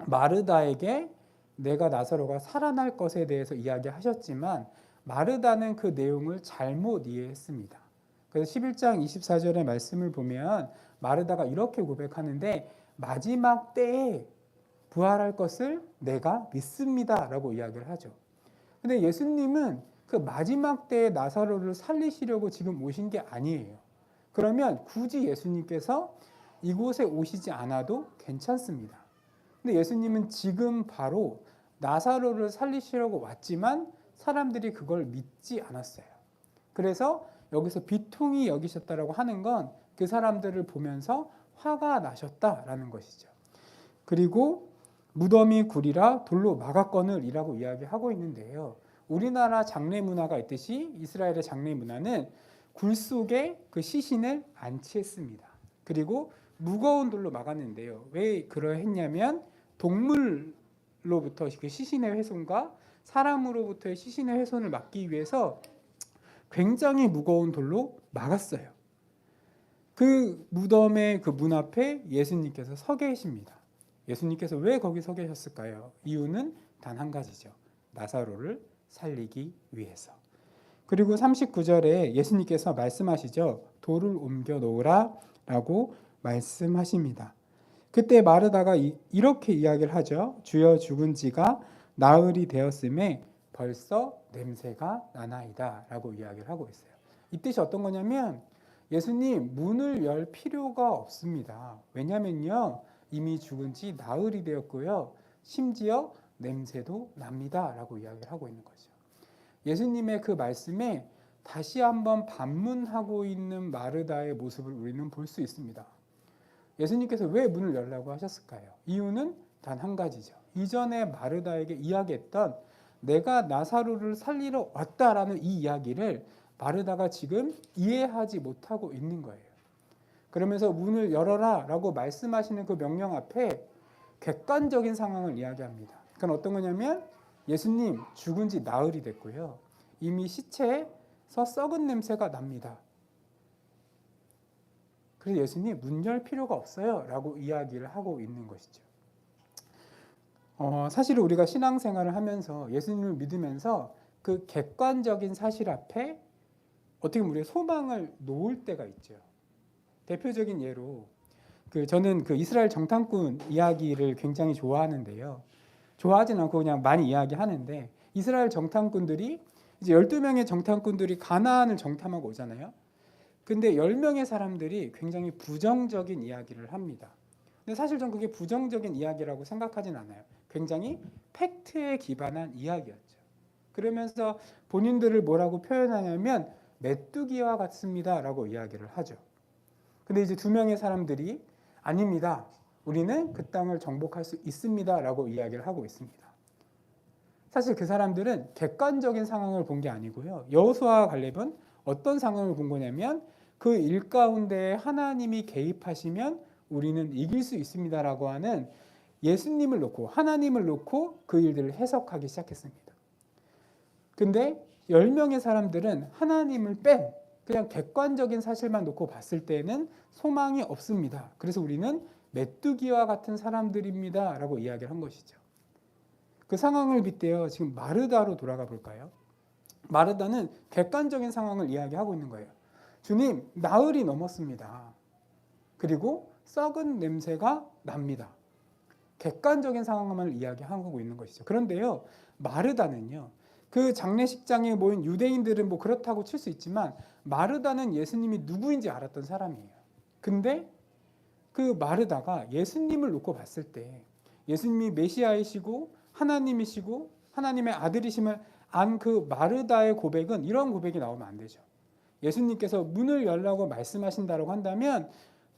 마르다에게 내가 나사로가 살아날 것에 대해서 이야기하셨지만 마르다는 그 내용을 잘못 이해했습니다. 그래서 11장 24절의 말씀을 보면 마르다가 이렇게 고백하는데 마지막 때에 부활할 것을 내가 믿습니다 라고 이야기를 하죠. 근데 예수님은 그 마지막 때에 나사로를 살리시려고 지금 오신 게 아니에요. 그러면 굳이 예수님께서 이곳에 오시지 않아도 괜찮습니다. 근데 예수님은 지금 바로 나사로를 살리시려고 왔지만 사람들이 그걸 믿지 않았어요. 그래서 여기서 비통히 여기셨다라고 하는 건 그 사람들을 보면서 화가 나셨다라는 것이죠. 그리고 무덤이 굴이라 돌로 막았거늘이라고 이야기하고 있는데요. 우리나라 장례 문화가 있듯이 이스라엘의 장례 문화는 굴 속에 그 시신을 안치했습니다. 그리고 무거운 돌로 막았는데요. 왜 그러했냐면 동물로부터 그 시신의 훼손과 사람으로부터의 시신의 훼손을 막기 위해서 굉장히 무거운 돌로 막았어요. 그 무덤의 그 문 앞에 예수님께서 서 계십니다. 예수님께서 왜 거기 서 계셨을까요? 이유는 단 한 가지죠. 나사로를 살리기 위해서. 그리고 39절에 예수님께서 말씀하시죠. 돌을 옮겨 놓으라 라고 말씀하십니다. 그때 마르다가 이렇게 이야기를 하죠. 주여 죽은 지가 나흘이 되었음에 벌써 냄새가 나나이다 라고 이야기를 하고 있어요. 이 뜻이 어떤 거냐면 예수님 문을 열 필요가 없습니다. 왜냐면요 이미 죽은 지 나흘이 되었고요. 심지어 냄새도 납니다 라고 이야기를 하고 있는 거죠. 예수님의 그 말씀에 다시 한번 반문하고 있는 마르다의 모습을 우리는 볼 수 있습니다. 예수님께서 왜 문을 열라고 하셨을까요? 이유는 단 한 가지죠. 이전에 마르다에게 이야기했던 내가 나사로를 살리러 왔다라는 이 이야기를 마르다가 지금 이해하지 못하고 있는 거예요. 그러면서 문을 열어라 라고 말씀하시는 그 명령 앞에 객관적인 상황을 이야기합니다. 그건 어떤 거냐면 예수님 죽은 지 나흘이 됐고요. 이미 시체에서 썩은 냄새가 납니다. 그래서 예수님 문 열 필요가 없어요 라고 이야기를 하고 있는 것이죠. 사실 우리가 신앙생활을 하면서 예수님을 믿으면서 그 객관적인 사실 앞에 어떻게 보면 우리의 소망을 놓을 때가 있죠. 대표적인 예로 저는 그 이스라엘 정탐꾼 이야기를 굉장히 좋아하는데요. 좋아하진 않고 그냥 많이 이야기하는데 이스라엘 정탐꾼들이 이제 12명의 정탐꾼들이 가나안을 정탐하고 오잖아요. 근데 10명의 사람들이 굉장히 부정적인 이야기를 합니다. 근데 사실 전 그게 부정적인 이야기라고 생각하진 않아요. 굉장히 팩트에 기반한 이야기였죠. 그러면서 본인들을 뭐라고 표현하냐면 메뚜기와 같습니다 라고 이야기를 하죠. 근데 이제 2명의 사람들이 아닙니다. 우리는 그 땅을 정복할 수 있습니다 라고 이야기를 하고 있습니다. 사실 그 사람들은 객관적인 상황을 본 게 아니고요. 여호수아와 갈렙은 어떤 상황을 본 거냐면 그 일 가운데 하나님이 개입하시면 우리는 이길 수 있습니다라고 하는 예수님을 놓고 하나님을 놓고 그 일들을 해석하기 시작했습니다. 근데 10명의 사람들은 하나님을 뺀 그냥 객관적인 사실만 놓고 봤을 때는 소망이 없습니다. 그래서 우리는 메뚜기와 같은 사람들입니다 라고 이야기를 한 것이죠. 그 상황을 빗대어 지금 마르다로 돌아가 볼까요? 마르다는 객관적인 상황을 이야기하고 있는 거예요. 주님, 나흘이 넘었습니다. 그리고 썩은 냄새가 납니다. 객관적인 상황을 이야기하고 있는 것이죠. 그런데요, 마르다는요, 그 장례식장에 모인 유대인들은 뭐 그렇다고 칠 수 있지만 마르다는 예수님이 누구인지 알았던 사람이에요. 근데 그 마르다가 예수님을 놓고 봤을 때 예수님이 메시아이시고 하나님이시고 하나님의 아들이심을 안 그 마르다의 고백은 이런 고백이 나오면 안 되죠. 예수님께서 문을 열라고 말씀하신다고 한다면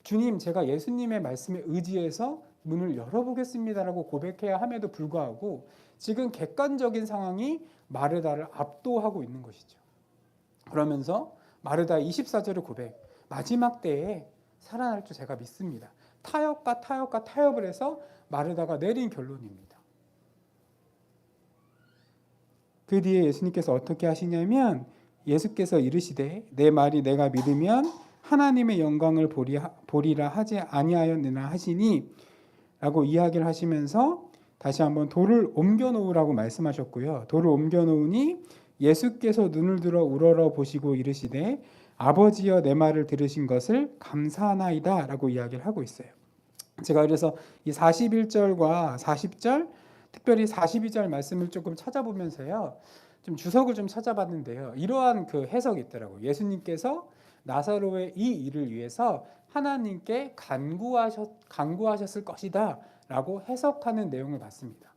주님 제가 예수님의 말씀에 의지해서 문을 열어보겠습니다라고 고백해야 함에도 불구하고 지금 객관적인 상황이 마르다를 압도하고 있는 것이죠. 그러면서 마르다 24절의 고백 마지막 때에 살아날 줄 제가 믿습니다. 타협과 타협과 타협을 해서 마르다가 내린 결론입니다. 그 뒤에 예수님께서 어떻게 하시냐면 예수께서 이르시되 내 말이 내가 믿으면 하나님의 영광을 보리라 하지 아니하였느냐 하시니 라고 이야기를 하시면서 다시 한번 돌을 옮겨 놓으라고 말씀하셨고요. 돌을 옮겨 놓으니 예수께서 눈을 들어 우러러 보시고 이르시되 아버지여 내 말을 들으신 것을 감사하나이다 라고 이야기를 하고 있어요. 제가 그래서 이 41절과 40절 특별히 42절 말씀을 조금 찾아보면서요. 좀 주석을 좀 찾아봤는데요. 이러한 그 해석이 있더라고요. 예수님께서 나사로의 이 일을 위해서 하나님께 간구하셨을 것이다 라고 해석하는 내용을 봤습니다.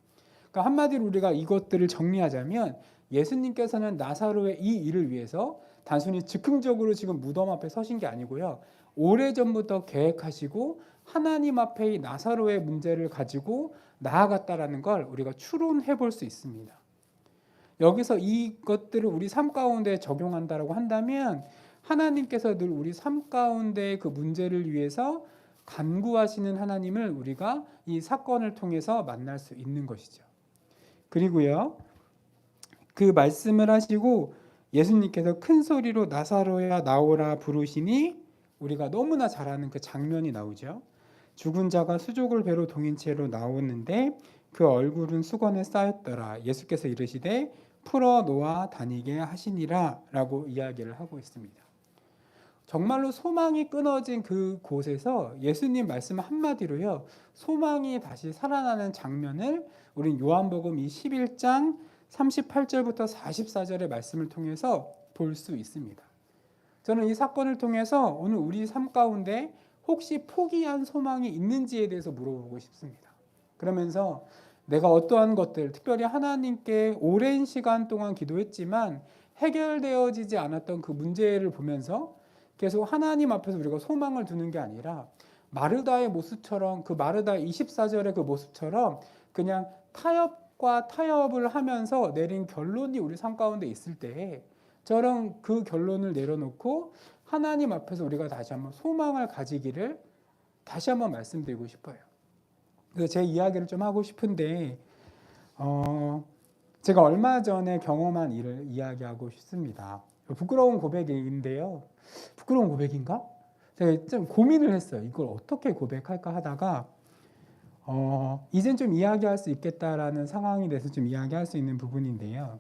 그러니까 한마디로 우리가 이것들을 정리하자면 예수님께서는 나사로의 이 일을 위해서 단순히 즉흥적으로 지금 무덤 앞에 서신 게 아니고요. 오래전부터 계획하시고 하나님 앞에 이 나사로의 문제를 가지고 나아갔다라는 걸 우리가 추론해 볼 수 있습니다. 여기서 이것들을 우리 삶 가운데 적용한다라고 한다면 하나님께서 늘 우리 삶 가운데 그 문제를 위해서 간구하시는 하나님을 우리가 이 사건을 통해서 만날 수 있는 것이죠. 그리고요. 그 말씀을 하시고 예수님께서 큰 소리로 나사로야 나오라 부르시니 우리가 너무나 잘 아는 그 장면이 나오죠. 죽은 자가 수족을 배로 동인 채로 나오는데 그 얼굴은 수건에 쌓였더라. 예수께서 이르시되 풀어 놓아 다니게 하시니라라고 이야기를 하고 있습니다. 정말로 소망이 끊어진 그 곳에서 예수님 말씀 한마디로요, 소망이 다시 살아나는 장면을 우린 요한복음 이 11장 38절부터 44절의 말씀을 통해서 볼 수 있습니다. 저는 이 사건을 통해서 오늘 우리 삶 가운데 혹시 포기한 소망이 있는지에 대해서 물어보고 싶습니다. 그러면서 내가 어떠한 것들, 특별히 하나님께 오랜 시간 동안 기도했지만 해결되어지지 않았던 그 문제를 보면서 계속 하나님 앞에서 우리가 소망을 두는 게 아니라 마르다의 모습처럼, 그 마르다 24절의 그 모습처럼 그냥 타협과 타협을 하면서 내린 결론이 우리 삶 가운데 있을 때에 저런 그 결론을 내려놓고 하나님 앞에서 우리가 다시 한번 소망을 가지기를 다시 한번 말씀드리고 싶어요. 그래서 제 이야기를 좀 하고 싶은데 제가 얼마 전에 경험한 일을 이야기하고 싶습니다. 부끄러운 고백인데요. 부끄러운 고백인가? 제가 좀 고민을 했어요. 이걸 어떻게 고백할까 하다가 이젠 좀 이야기할 수 있겠다라는 상황이 돼서 좀 이야기할 수 있는 부분인데요.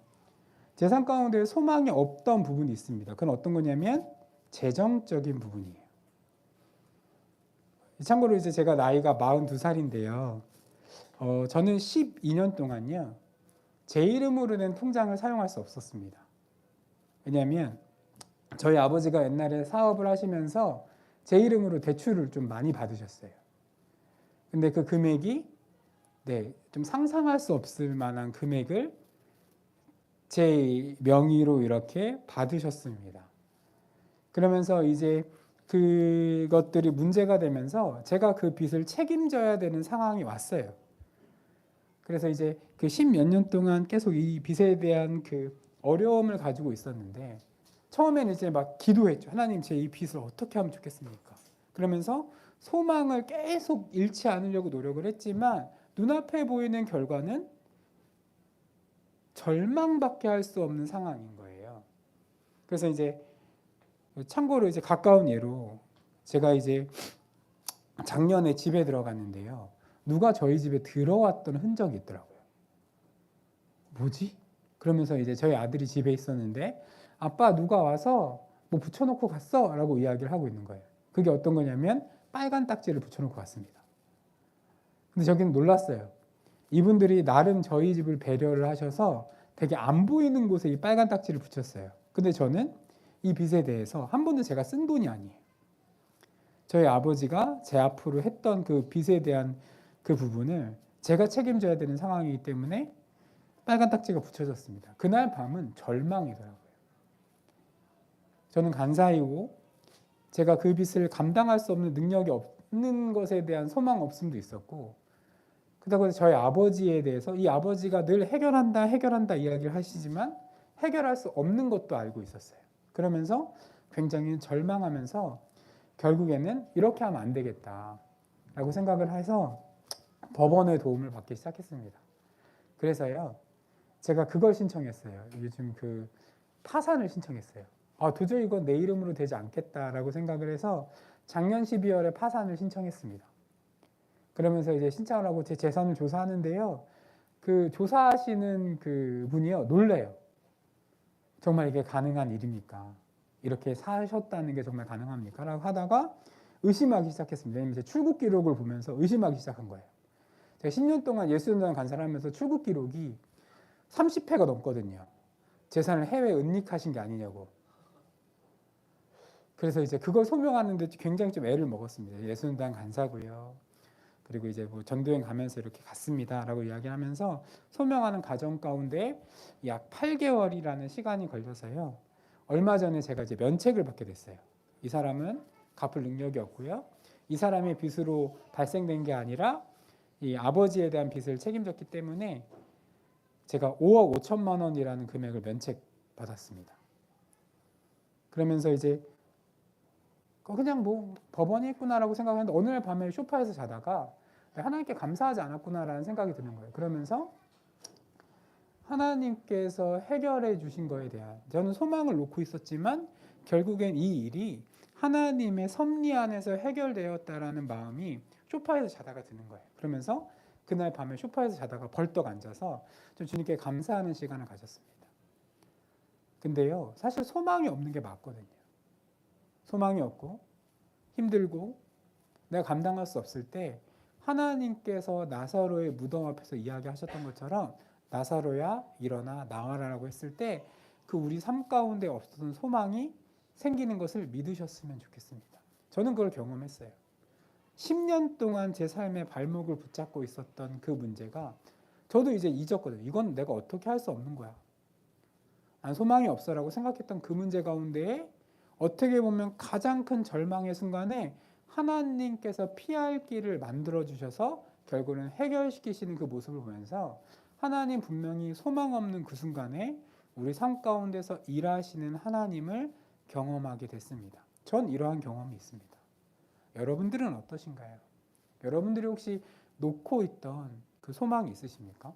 제 삶 가운데 소망이 없던 부분이 있습니다. 그건 어떤 거냐면 재정적인 부분이에요. 참고로 이제 제가 나이가 42살인데요. 저는 12년 동안요. 제 이름으로 된 통장을 사용할 수 없었습니다. 왜냐하면 저희 아버지가 옛날에 사업을 하시면서 제 이름으로 대출을 좀 많이 받으셨어요. 근데 그 금액이 좀 상상할 수 없을 만한 금액을 제 명의로 이렇게 받으셨습니다. 그러면서 이제 그것들이 문제가 되면서 제가 그 빚을 책임져야 되는 상황이 왔어요. 그래서 이제 그 10몇 년 동안 계속 이 빚에 대한 그 어려움을 가지고 있었는데 처음에는 이제 막 기도했죠. 하나님, 제 이 빚을 어떻게 하면 좋겠습니까? 그러면서 소망을 계속 잃지 않으려고 노력을 했지만 눈앞에 보이는 결과는 절망밖에 할 수 없는 상황인 거예요. 그래서 이제 참고로 이제 가까운 예로 제가 이제 작년에 집에 들어갔는데요. 누가 저희 집에 들어왔던 흔적이 있더라고요. 뭐지? 그러면서 이제 저희 아들이 집에 있었는데 아빠 누가 와서 뭐 붙여놓고 갔어? 라고 이야기를 하고 있는 거예요. 그게 어떤 거냐면 빨간 딱지를 붙여놓고 갔습니다. 근데 저기는 놀랐어요. 이분들이 나름 저희 집을 배려를 하셔서 되게 안 보이는 곳에 이 빨간 딱지를 붙였어요. 근데 저는 이 빚에 대해서 한 번도 제가 쓴 돈이 아니에요. 저희 아버지가 제 앞으로 했던 그 빚에 대한 그 부분을 제가 책임져야 되는 상황이기 때문에 빨간 딱지가 붙여졌습니다. 그날 밤은 절망이더라고요. 저는 간사이고 제가 그 빚을 감당할 수 없는 능력이 없는 것에 대한 소망 없음도 있었고, 그렇다고 해서 저희 아버지에 대해서 이 아버지가 늘 해결한다 이야기를 하시지만 해결할 수 없는 것도 알고 있었어요. 그러면서 굉장히 절망하면서 결국에는 이렇게 하면 안 되겠다라고 생각을 해서 법원의 도움을 받기 시작했습니다. 그래서요, 제가 그걸 신청했어요. 요즘 그 파산을 신청했어요. 도저히 이건 내 이름으로 되지 않겠다라고 생각을 해서 작년 12월에 파산을 신청했습니다. 그러면서 이제 신청을 하고 제 재산을 조사하는데요. 그 조사하시는 그 분이요, 놀래요. 정말 이게 가능한 일입니까? 이렇게 사셨다는 게 정말 가능합니까? 라고 하다가 의심하기 시작했습니다. 왜냐면 제 출국 기록을 보면서 의심하기 시작한 거예요. 제가 10년 동안 예수전당 간사를 하면서 출국 기록이 30회가 넘거든요. 재산을 해외에 은닉하신 게 아니냐고. 그래서 이제 그걸 소명하는데 굉장히 좀 애를 먹었습니다. 예수전당 간사고요. 그리고 이제 뭐 전도행 가면서 이렇게 갔습니다라고 이야기하면서 소명하는 과정 가운데 약 8개월이라는 시간이 걸려서요. 얼마 전에 제가 이제 면책을 받게 됐어요. 이 사람은 갚을 능력이 없고요. 이 사람의 빚으로 발생된 게 아니라 이 아버지에 대한 빚을 책임졌기 때문에 제가 5억 5천만 원이라는 금액을 면책받았습니다. 그러면서 이제 그냥 뭐 법원이 했구나라고 생각하는데 어느 날 밤에 소파에서 자다가 하나님께 감사하지 않았구나라는 생각이 드는 거예요. 그러면서 하나님께서 해결해 주신 거에 대한 저는 소망을 놓고 있었지만 결국엔 이 일이 하나님의 섭리 안에서 해결되었다라는 마음이 소파에서 자다가 드는 거예요. 그러면서 그날 밤에 소파에서 자다가 벌떡 앉아서 좀 주님께 감사하는 시간을 가졌습니다. 근데요, 사실 소망이 없는 게 맞거든요. 소망이 없고 힘들고 내가 감당할 수 없을 때 하나님께서 나사로의 무덤 앞에서 이야기하셨던 것처럼 나사로야 일어나 나와라라고 했을 때 그 우리 삶 가운데 없었던 소망이 생기는 것을 믿으셨으면 좋겠습니다. 저는 그걸 경험했어요. 10년 동안 제 삶의 발목을 붙잡고 있었던 그 문제가 저도 이제 잊었거든요. 이건 내가 어떻게 할 수 없는 거야. 난 소망이 없어라고 생각했던 그 문제 가운데에 어떻게 보면 가장 큰 절망의 순간에 하나님께서 피할 길을 만들어 주셔서 결국은 해결시키시는 그 모습을 보면서 하나님 분명히 소망 없는 그 순간에 우리 삶 가운데서 일하시는 하나님을 경험하게 됐습니다. 전 이러한 경험이 있습니다. 여러분들은 어떠신가요? 여러분들이 혹시 놓고 있던 그 소망이 있으십니까?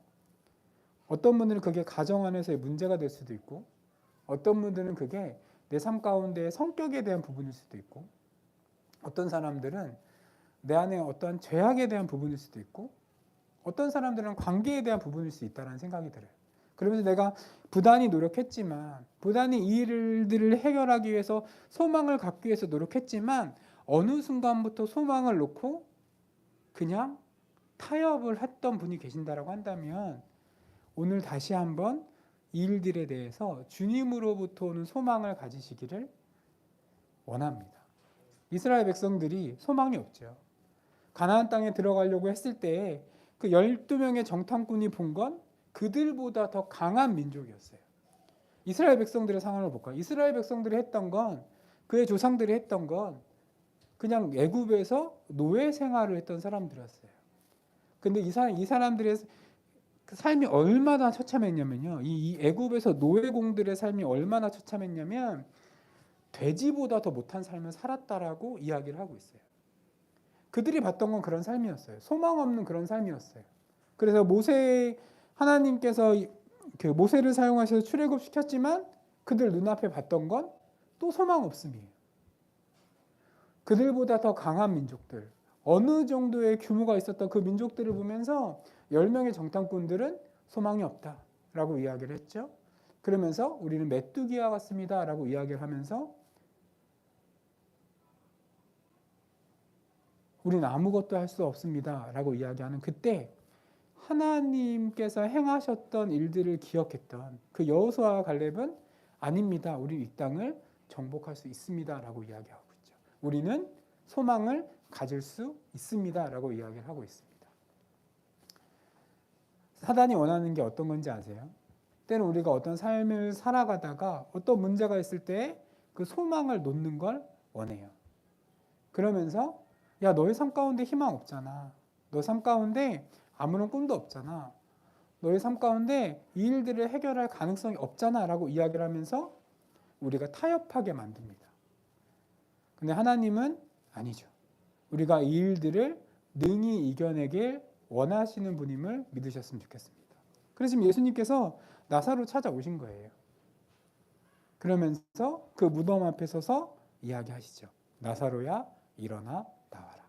어떤 분들은 그게 가정 안에서의 문제가 될 수도 있고, 어떤 분들은 그게 내 삶 가운데 성격에 대한 부분일 수도 있고, 어떤 사람들은 내 안에 어떤 죄악에 대한 부분일 수도 있고, 어떤 사람들은 관계에 대한 부분일 수 있다는 생각이 들어요. 그러면서 내가 부단히 노력했지만, 부단히 이 일들을 해결하기 위해서 소망을 갖기 위해서 노력했지만 어느 순간부터 소망을 놓고 그냥 타협을 했던 분이 계신다라고 한다면 오늘 다시 한번 이 일들에 대해서 주님으로부터 오는 소망을 가지시기를 원합니다. 이스라엘 백성들이 소망이 없죠. 가나안 땅에 들어가려고 했을 때 그 12명의 정탐꾼이 본 건 그들보다 더 강한 민족이었어요. 이스라엘 백성들의 상황을 볼까요? 이스라엘 백성들이 했던 건, 그의 조상들이 했던 건 그냥 애굽에서 노예 생활을 했던 사람들이었어요. 근데 이 사람들의 그 삶이 얼마나 처참했냐면요. 이 애굽에서 노예공들의 삶이 얼마나 처참했냐면 돼지보다 더 못한 삶을 살았다라고 이야기를 하고 있어요. 그들이 봤던 건 그런 삶이었어요. 소망 없는 그런 삶이었어요. 그래서 하나님께서 그 모세를 사용하셔서 출애굽시켰지만 그들 눈앞에 봤던 건 또 소망 없음이에요. 그들보다 더 강한 민족들, 어느 정도의 규모가 있었던 그 민족들을 보면서 10명의 정탐꾼들은 소망이 없다라고 이야기를 했죠. 그러면서 우리는 메뚜기와 같습니다라고 이야기를 하면서 우리는 아무것도 할 수 없습니다라고 이야기하는 그때 하나님께서 행하셨던 일들을 기억했던 그 여호수아와 갈렙은 아닙니다. 우리 이 땅을 정복할 수 있습니다라고 이야기하고 있죠. 우리는 소망을 가질 수 있습니다라고 이야기를 하고 있습니다. 사단이 원하는 게 어떤 건지 아세요? 때는 우리가 어떤 삶을 살아가다가 어떤 문제가 있을 때 그 소망을 놓는 걸 원해요. 그러면서 야, 너의 삶 가운데 희망 없잖아. 너 삶 가운데 아무런 꿈도 없잖아. 너의 삶 가운데 이 일들을 해결할 가능성이 없잖아 라고 이야기를 하면서 우리가 타협하게 만듭니다. 근데 하나님은 아니죠. 우리가 이 일들을 능히 이겨내길 원하시는 분임을 믿으셨으면 좋겠습니다. 그래서 지금 예수님께서 나사로 찾아오신 거예요. 그러면서 그 무덤 앞에 서서 이야기하시죠. 나사로야 일어나 나와라.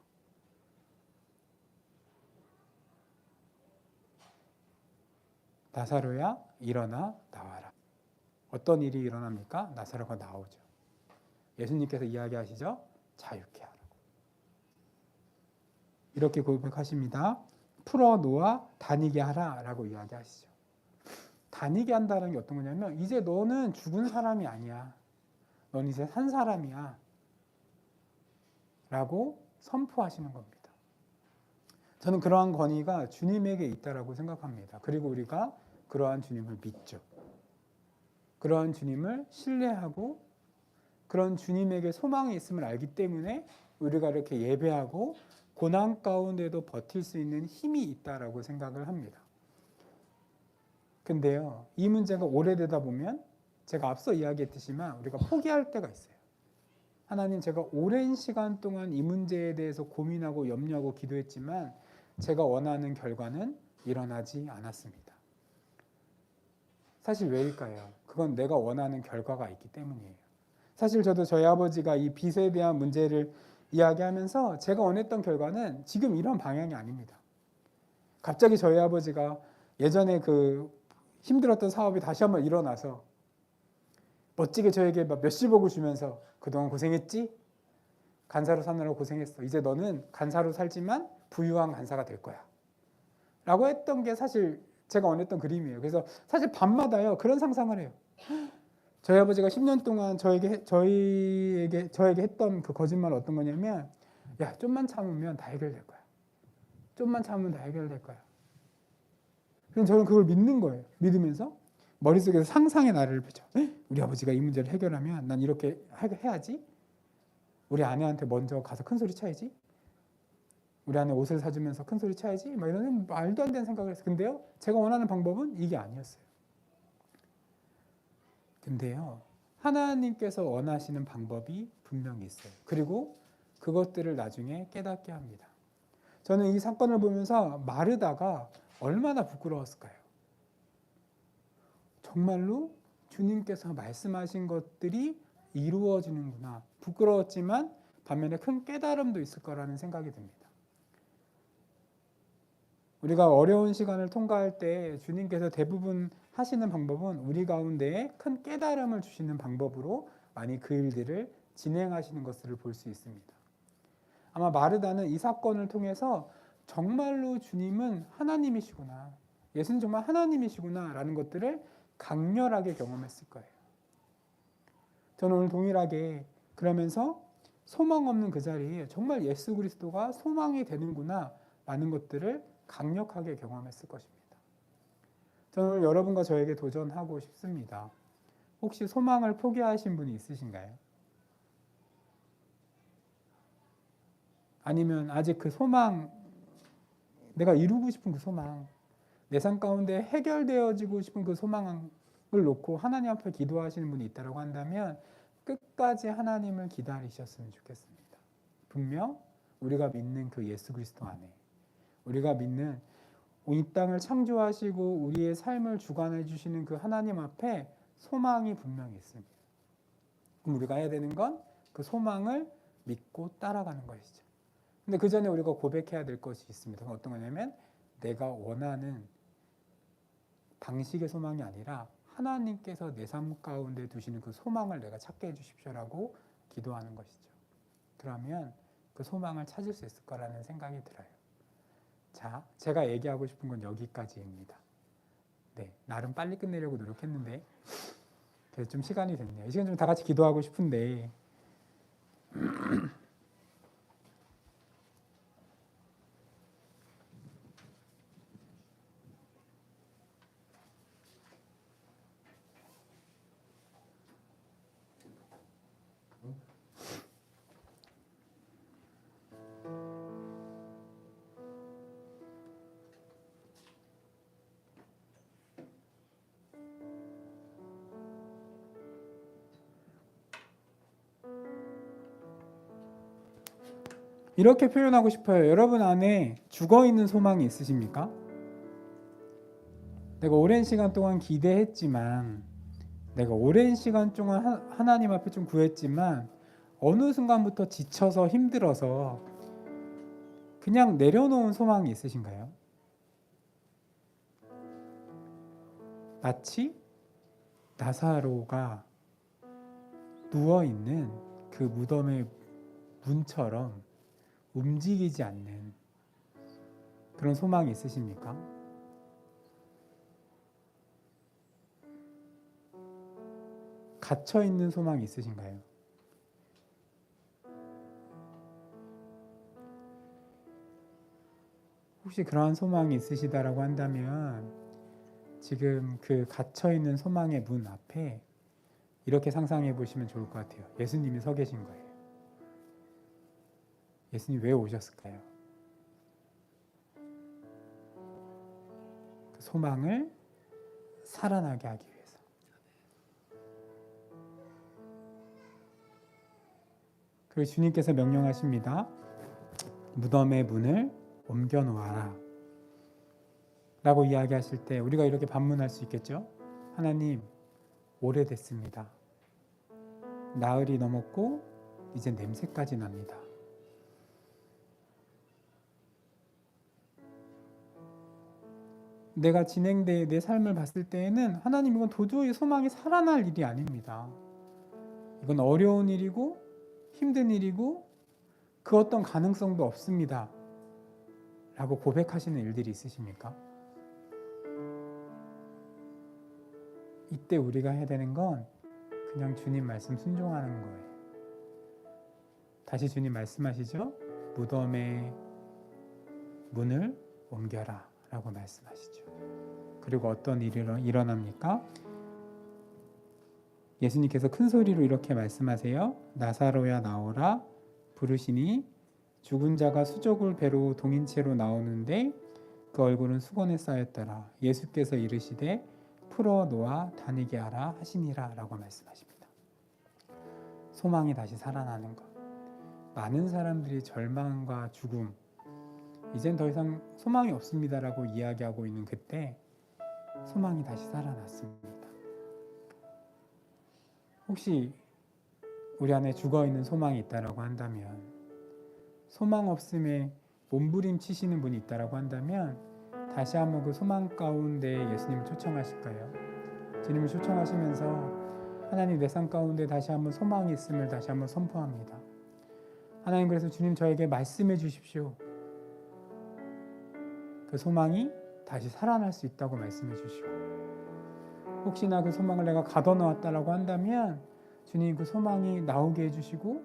나사로야 일어나 나와라. 어떤 일이 일어납니까? 나사로가 나오죠. 예수님께서 이야기하시죠. 자유케 하라고. 이렇게 고백하십니다. 풀어 놓아 다니게 하라라고 이야기하시죠. 다니게 한다는 게 어떤 거냐면 이제 너는 죽은 사람이 아니야. 넌 이제 산 사람이야. 라고 선포하시는 겁니다. 저는 그러한 권위가 주님에게 있다라고 생각합니다. 그리고 우리가 그러한 주님을 믿죠. 그러한 주님을 신뢰하고 그런 주님에게 소망이 있음을 알기 때문에 우리가 이렇게 예배하고 고난 가운데도 버틸 수 있는 힘이 있다라고 생각을 합니다. 근데요, 이 문제가 오래되다 보면 제가 앞서 이야기했듯이만 우리가 포기할 때가 있어요. 하나님, 제가 오랜 시간 동안 이 문제에 대해서 고민하고 염려하고 기도했지만 제가 원하는 결과는 일어나지 않았습니다. 사실 왜일까요? 그건 내가 원하는 결과가 있기 때문이에요. 사실 저도 저희 아버지가 이 빚에 대한 문제를 이야기하면서 제가 원했던 결과는 지금 이런 방향이 아닙니다. 갑자기 저희 아버지가 예전에 그 힘들었던 사업이 다시 한번 일어나서 멋지게 저에게 막 몇십억을 주면서 그동안 고생했지? 간사로 사느라고 고생했어. 이제 너는 간사로 살지만 부유한 간사가 될 거야. 라고 했던 게 사실 제가 원했던 그림이에요. 그래서 사실 밤마다요 그런 상상을 해요. 저희 아버지가 10년 동안 저에게 했던 그 거짓말은 어떤 거냐면, 야, 좀만 참으면 다 해결될 거야. 좀만 참으면 다 해결될 거야. 그래서 저는 그걸 믿는 거예요. 믿으면서 머릿속에서 상상의 나래를 펼쳐. 우리 아버지가 이 문제를 해결하면 난 이렇게 해야지. 우리 아내한테 먼저 가서 큰 소리 쳐야지. 우리 아내 옷을 사주면서 큰 소리 쳐야지. 막 이런 말도 안 되는 생각을 했어요. 근데요, 제가 원하는 방법은 이게 아니었어요. 근데요, 하나님께서 원하시는 방법이 분명히 있어요. 그리고 그것들을 나중에 깨닫게 합니다. 저는 이 사건을 보면서 마르다가 얼마나 부끄러웠을까요? 정말로 주님께서 말씀하신 것들이 이루어지는구나. 부끄러웠지만 반면에 큰 깨달음도 있을 거라는 생각이 듭니다. 우리가 어려운 시간을 통과할 때 주님께서 대부분 하시는 방법은 우리 가운데에 큰 깨달음을 주시는 방법으로 많이 그 일들을 진행하시는 것을 볼 수 있습니다. 아마 마르다는 이 사건을 통해서 정말로 주님은 하나님이시구나, 예수는 정말 하나님이시구나 라는 것들을 강렬하게 경험했을 거예요. 저는 오늘 동일하게 그러면서 소망 없는 그 자리에 정말 예수 그리스도가 소망이 되는구나 라는 것들을 강력하게 경험했을 것입니다. 저는 오늘 여러분과 저에게 도전하고 싶습니다. 혹시 소망을 포기하신 분이 있으신가요? 아니면 아직 그 소망, 내가 이루고 싶은 그 소망, 내 삶 가운데 해결되어지고 싶은 그 소망을 놓고 하나님 앞에 기도하시는 분이 있다고 한다면 끝까지 하나님을 기다리셨으면 좋겠습니다. 분명 우리가 믿는 그 예수 그리스도 안에, 우리가 믿는 이 땅을 창조하시고 우리의 삶을 주관해 주시는 그 하나님 앞에 소망이 분명히 있습니다. 그럼 우리가 해야 되는 건 그 소망을 믿고 따라가는 것이죠. 근데 그 전에 우리가 고백해야 될 것이 있습니다. 어떤 거냐면 내가 원하는 방식의 소망이 아니라 하나님께서 내 삶 가운데 두시는 그 소망을 내가 찾게 해주십시오라고 기도하는 것이죠. 그러면 그 소망을 찾을 수 있을 거라는 생각이 들어요. 자, 제가 얘기하고 싶은 건 여기까지입니다. 네, 나름 빨리 끝내려고 노력했는데 그래서 좀 시간이 됐네요. 이 시간 좀 다 같이 기도하고 싶은데 이렇게 표현하고 싶어요. 여러분 안에 죽어있는 소망이 있으십니까? 내가 오랜 시간 동안 기대했지만, 내가 오랜 시간 동안 하나님 앞에 좀 구했지만 어느 순간부터 지쳐서 힘들어서 그냥 내려놓은 소망이 있으신가요? 마치 나사로가 누워있는 그 무덤의 문처럼 움직이지 않는 그런 소망이 있으십니까? 갇혀있는 소망이 있으신가요? 혹시 그러한 소망이 있으시다라고 한다면 지금 그 갇혀있는 소망의 문 앞에 이렇게 상상해 보시면 좋을 것 같아요. 예수님이 서 계신 거예요. 예수님 왜 오셨을까요? 그 소망을 살아나게 하기 위해서. 그리고 주님께서 명령하십니다. 무덤의 문을 옮겨 놓아라 라고 이야기하실 때 우리가 이렇게 반문할 수 있겠죠? 하나님, 오래됐습니다. 나흘이 넘었고 이제 냄새까지 납니다. 내가 내 삶을 봤을 때에는 하나님, 이건 도저히 소망이 살아날 일이 아닙니다. 이건 어려운 일이고 힘든 일이고 그 어떤 가능성도 없습니다 라고 고백하시는 일들이 있으십니까? 이때 우리가 해야 되는 건 그냥 주님 말씀 순종하는 거예요. 다시 주님 말씀하시죠. 무덤의 문을 옮겨라 라고 말씀하시죠. 그리고 어떤 일이 일어납니까? 예수님께서 큰 소리로 이렇게 말씀하세요. 나사로야 나오라 부르시니 죽은 자가 수족을 배로 동인채로 나오는데 그 얼굴은 수건에 쌓였더라. 예수께서 이르시되 풀어 놓아 다니게 하라 하시니라 라고 말씀하십니다. 소망이 다시 살아나는 것. 많은 사람들이 절망과 죽음, 이젠 더 이상 소망이 없습니다 라고 이야기하고 있는 그때 소망이 다시 살아났습니다. 혹시 우리 안에 죽어있는 소망이 있다라고 한다면, 소망 없음에 몸부림치시는 분이 있다라고 한다면 다시 한번 그 소망 가운데 예수님을 초청하실까요? 주님을 초청하시면서 하나님 내 삶 가운데 다시 한번 소망이 있음을 다시 한번 선포합니다. 하나님 그래서 주님 저에게 말씀해 주십시오. 그 소망이 다시 살아날 수 있다고 말씀해 주시고, 혹시나 그 소망을 내가 가둬놓았다라고 한다면 주님 그 소망이 나오게 해주시고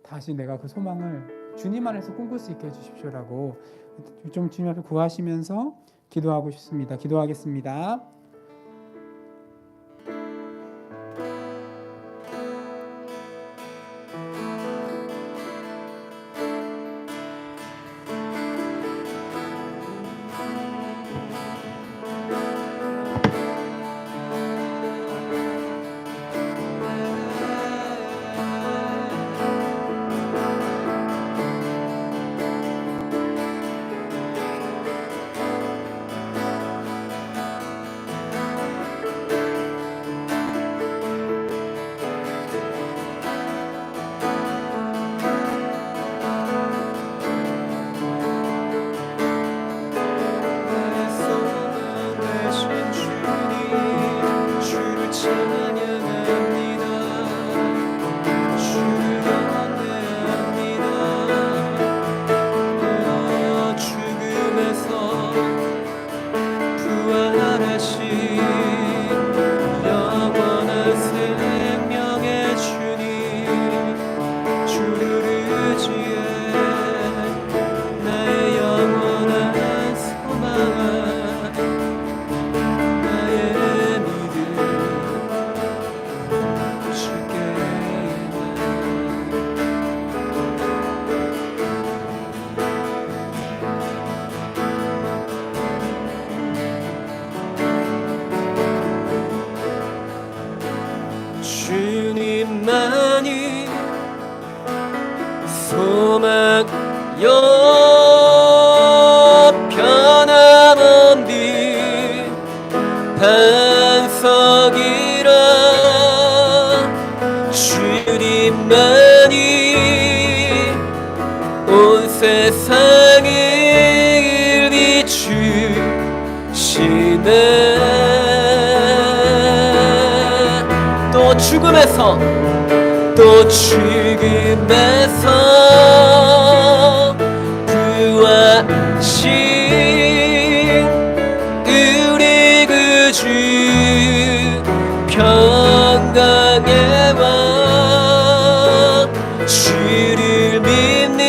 다시 내가 그 소망을 주님 안에서 꿈꿀 수 있게 해주십시오라고 좀 주님 앞에 구하시면서 기도하고 싶습니다. 기도하겠습니다. 주님만이 소망여 변함없는 반석이라. 주님만이 온 세상을 비추시네. 또 죽음에서 부활하신 우리 그 주 평강의 왕, 주를 믿는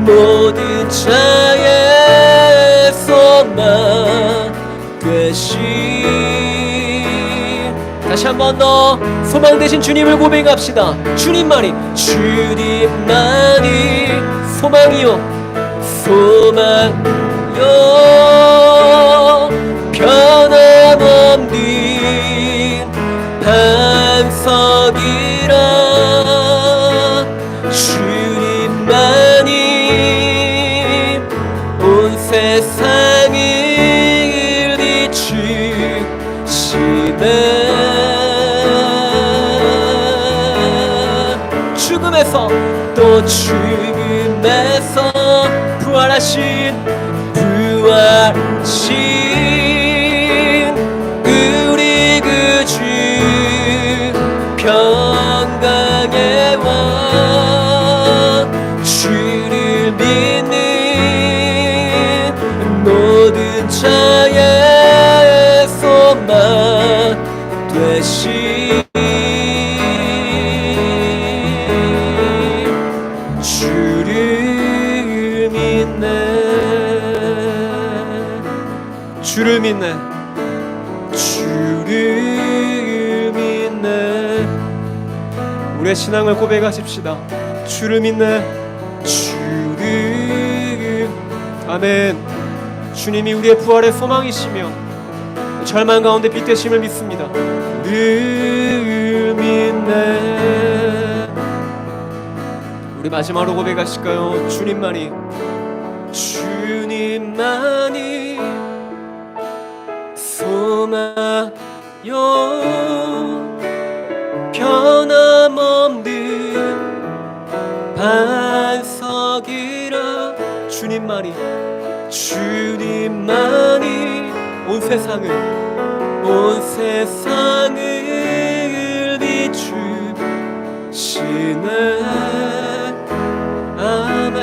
모든 자의 소망 되신. 다시 한 번 더 소망 되신 주님을 고백합시다. 주님만이 소망이요 변함없는 반석이라. 주님만이 온 세상을 비추시네. 또 죽음에서 부활하신 우리 그 주 평강의 왕 주를 믿는 모든 자의 소망 되시 주를 믿네 주를 믿네 주를 믿네 우리의 신앙을 고백하십시다. 주를 믿네 주를 아멘. 주님이 우리의 부활의 소망이시며 절망 가운데 빛 되심을 믿습니다. 늘 믿네. 우리 마지막으로 고백하실까요? 주님만이 소망요 변함없는 반석이라. 주님만이 온 세상을 비추시네. 아멘.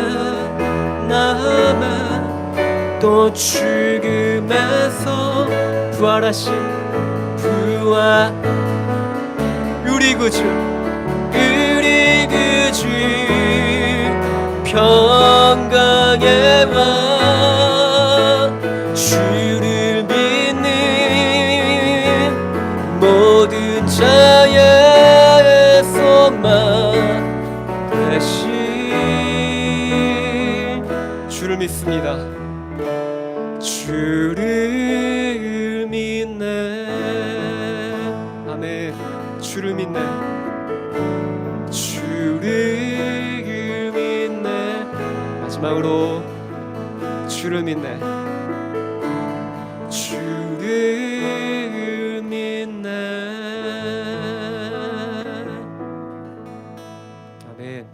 또 죽음에서 부활하신 우리 구주 평강의 왕 주를 믿는 모든 자의 소망 되신 주를 믿습니다. 주를 믿네. 아멘. 주를 믿네. 주를 믿네. 마지막으로 주를 믿네. 주를 믿네. 아멘.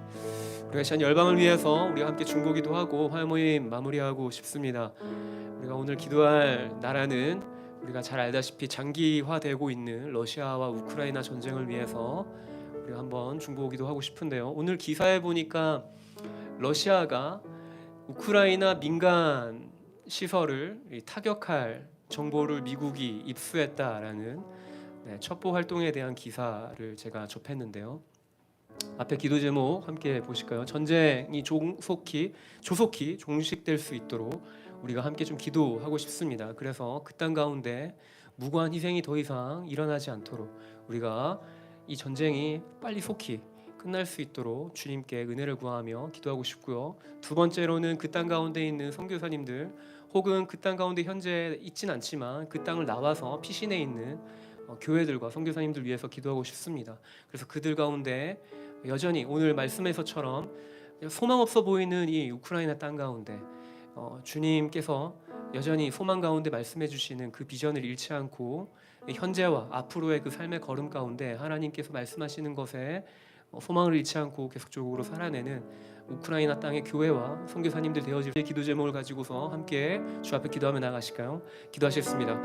우리가 시간 열방을 위해서 우리가 함께 중보기도 하고 화요모임 마무리하고 싶습니다. 우리가 오늘 기도할 나라는 우리가 잘 알다시피 장기화되고 있는 러시아와 우크라이나 전쟁을 위해서 우리가 한번 중보기도 하고 싶은데요. 오늘 기사에 보니까 러시아가 우크라이나 민간 시설을 타격할 정보를 미국이 입수했다라는 첩보 활동에 대한 기사를 제가 접했는데요. 앞에 기도 제목 함께 보실까요? 전쟁이 조속히 종식될 수 있도록 우리가 함께 좀 기도하고 싶습니다. 그래서 그 땅 가운데 무고한 희생이 더 이상 일어나지 않도록 우리가 이 전쟁이 빨리 속히 끝날 수 있도록 주님께 은혜를 구하며 기도하고 싶고요. 두 번째로는 그 땅 가운데 있는 선교사님들 혹은 그 땅 가운데 현재 있진 않지만 그 땅을 나와서 피신해 있는 교회들과 선교사님들 위해서 기도하고 싶습니다. 그래서 그들 가운데 여전히 오늘 말씀에서처럼 소망 없어 보이는 이 우크라이나 땅 가운데 주님께서 여전히 소망 가운데 말씀해 주시는 그 비전을 잃지 않고 현재와 앞으로의 그 삶의 걸음 가운데 하나님께서 말씀하시는 것에 소망을 잃지 않고 계속적으로 살아내는 우크라이나 땅의 교회와 선교사님들 되어질 기도 제목을 가지고서 함께 주 앞에 기도하며 나가실까요? 기도하시겠습니다.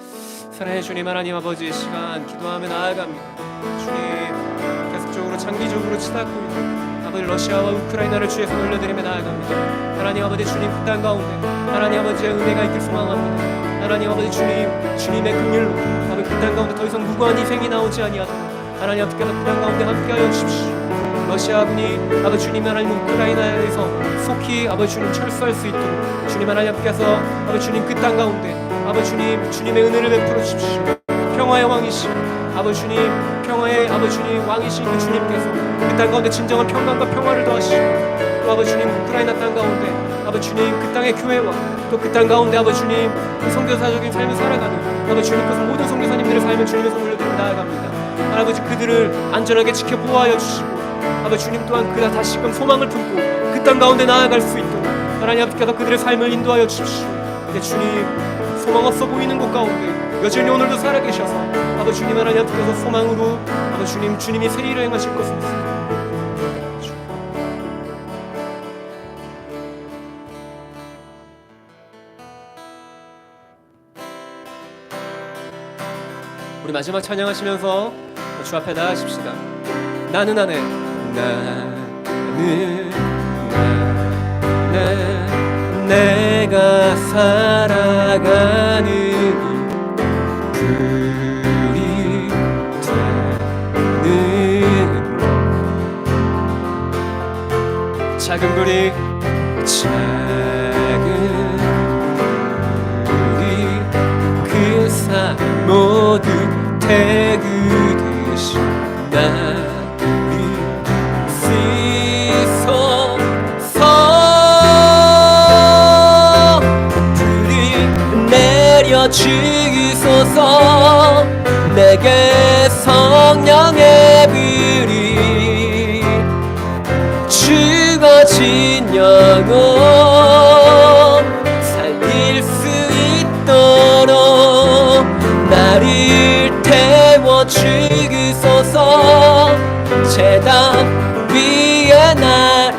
사랑해 주님 하나님 아버지, 시간 기도하며 나아갑니다. 주님 계속적으로 장기적으로 치닫고 있는 아버지 러시아와 우크라이나를 주의 손에 올려드리며 나아갑니다. 하나님 아버지 주님 그 땅 가운데 하나님 아버지의 은혜가 있길 소망합니다. 하나님 아버지 주님의 긍휼로 아버지 그 땅 가운데 더 이상 무고한 희생이 나오지 아니하도록 하나님 아버지께서 그 땅 가운데 함께하여 주십시오. 러시아군이 아버지 주님 하나님 우크라이나에서 속히 아버지 주님 철수할 수 있도록 주님 하나님 아버지께서 아버지 주님 그 땅 가운데 아버지 주님의 은혜를 베풀어 주십시오. 평화의 왕이신 아버지 주님, 평화의 아버지 주님 왕이신 그 주님께서 그 땅 가운데 진정한 평강과 평화를 더하시고 또 아버지 주님 우크라이나 땅 가운데 아버지 주님 그 땅의 교회와 또 그 땅 가운데 아버지 주님 그 선교사적인 삶을 살아가는 아버지 주님께서 모든 선교사님들의 삶을 주님의 손을 올려드리며 나아갑니다. 아버지 그들을 안전하게 지켜 보호하여 주시고 아버지 주님 또한 그다 다시금 소망을 품고 그 땅 가운데 나아갈 수 있도록 하나님 아버지께서 그들의 삶을 인도하여 주십시오. 이제 주님 소망 없어 보이는 곳 가운데 여전히 오늘도 살아계셔서 아버지 주님 하나님 아버지께서 소망으로 아버지 주님이 새 일을 행하실 것을 믿습니다. 우리 마지막 찬양하시면서 주 앞에 나아가십시다. 나는 안해 나는 내가 살아가는 불이 되는 작은 불이 그 산 모두 태우듯이 나를 씻소서 불이 내려 주소서 내게 성령의 불이 죽어진 영혼 살릴 수 있도록 나를 태워 주소서 제단 위에 날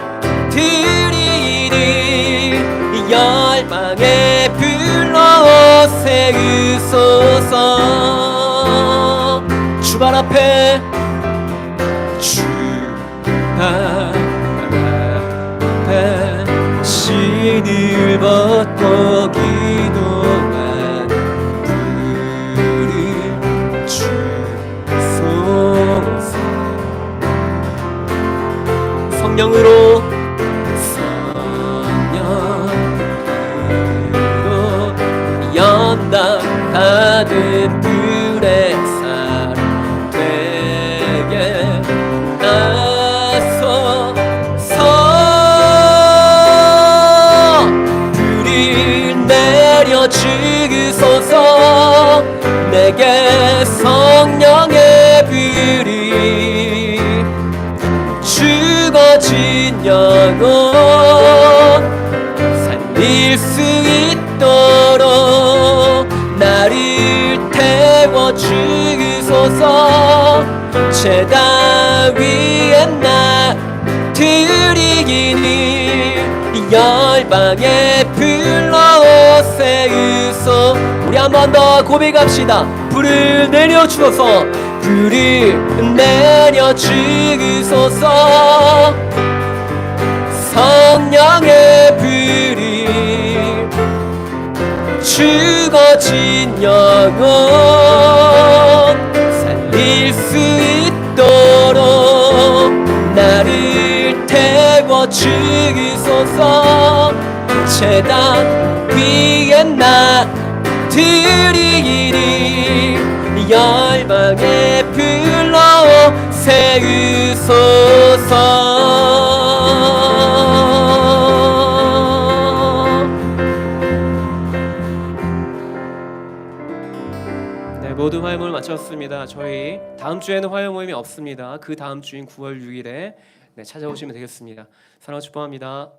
드리리 열망의 불로 세우소서 주발 앞에 신을 벗고 기도한 불을 주소서 성령으로 연단 받은 불의 사람 되게 나서서 불을 내려 주소서 내게 성령의 불이 죽어진 영혼 살릴 수 있도록 나를 태워 주소서 제단 위에 나 드리기니 열방의 불로 세우소 우리 한 번 더 고백합시다 불을 내려 주소서 불을 내려 주소서 성령의 불이 죽어진 영혼 살릴 수 있도록 나를 태워 주소서 제단 위에 나 드리리 열방의 불로 세우소서 네, 모두 화요 모임 마쳤습니다. 저희 다음 주에는 화요 모임이 없습니다. 그 다음 주인 9월 6일에 찾아오시면 되겠습니다. 사랑과 축복합니다.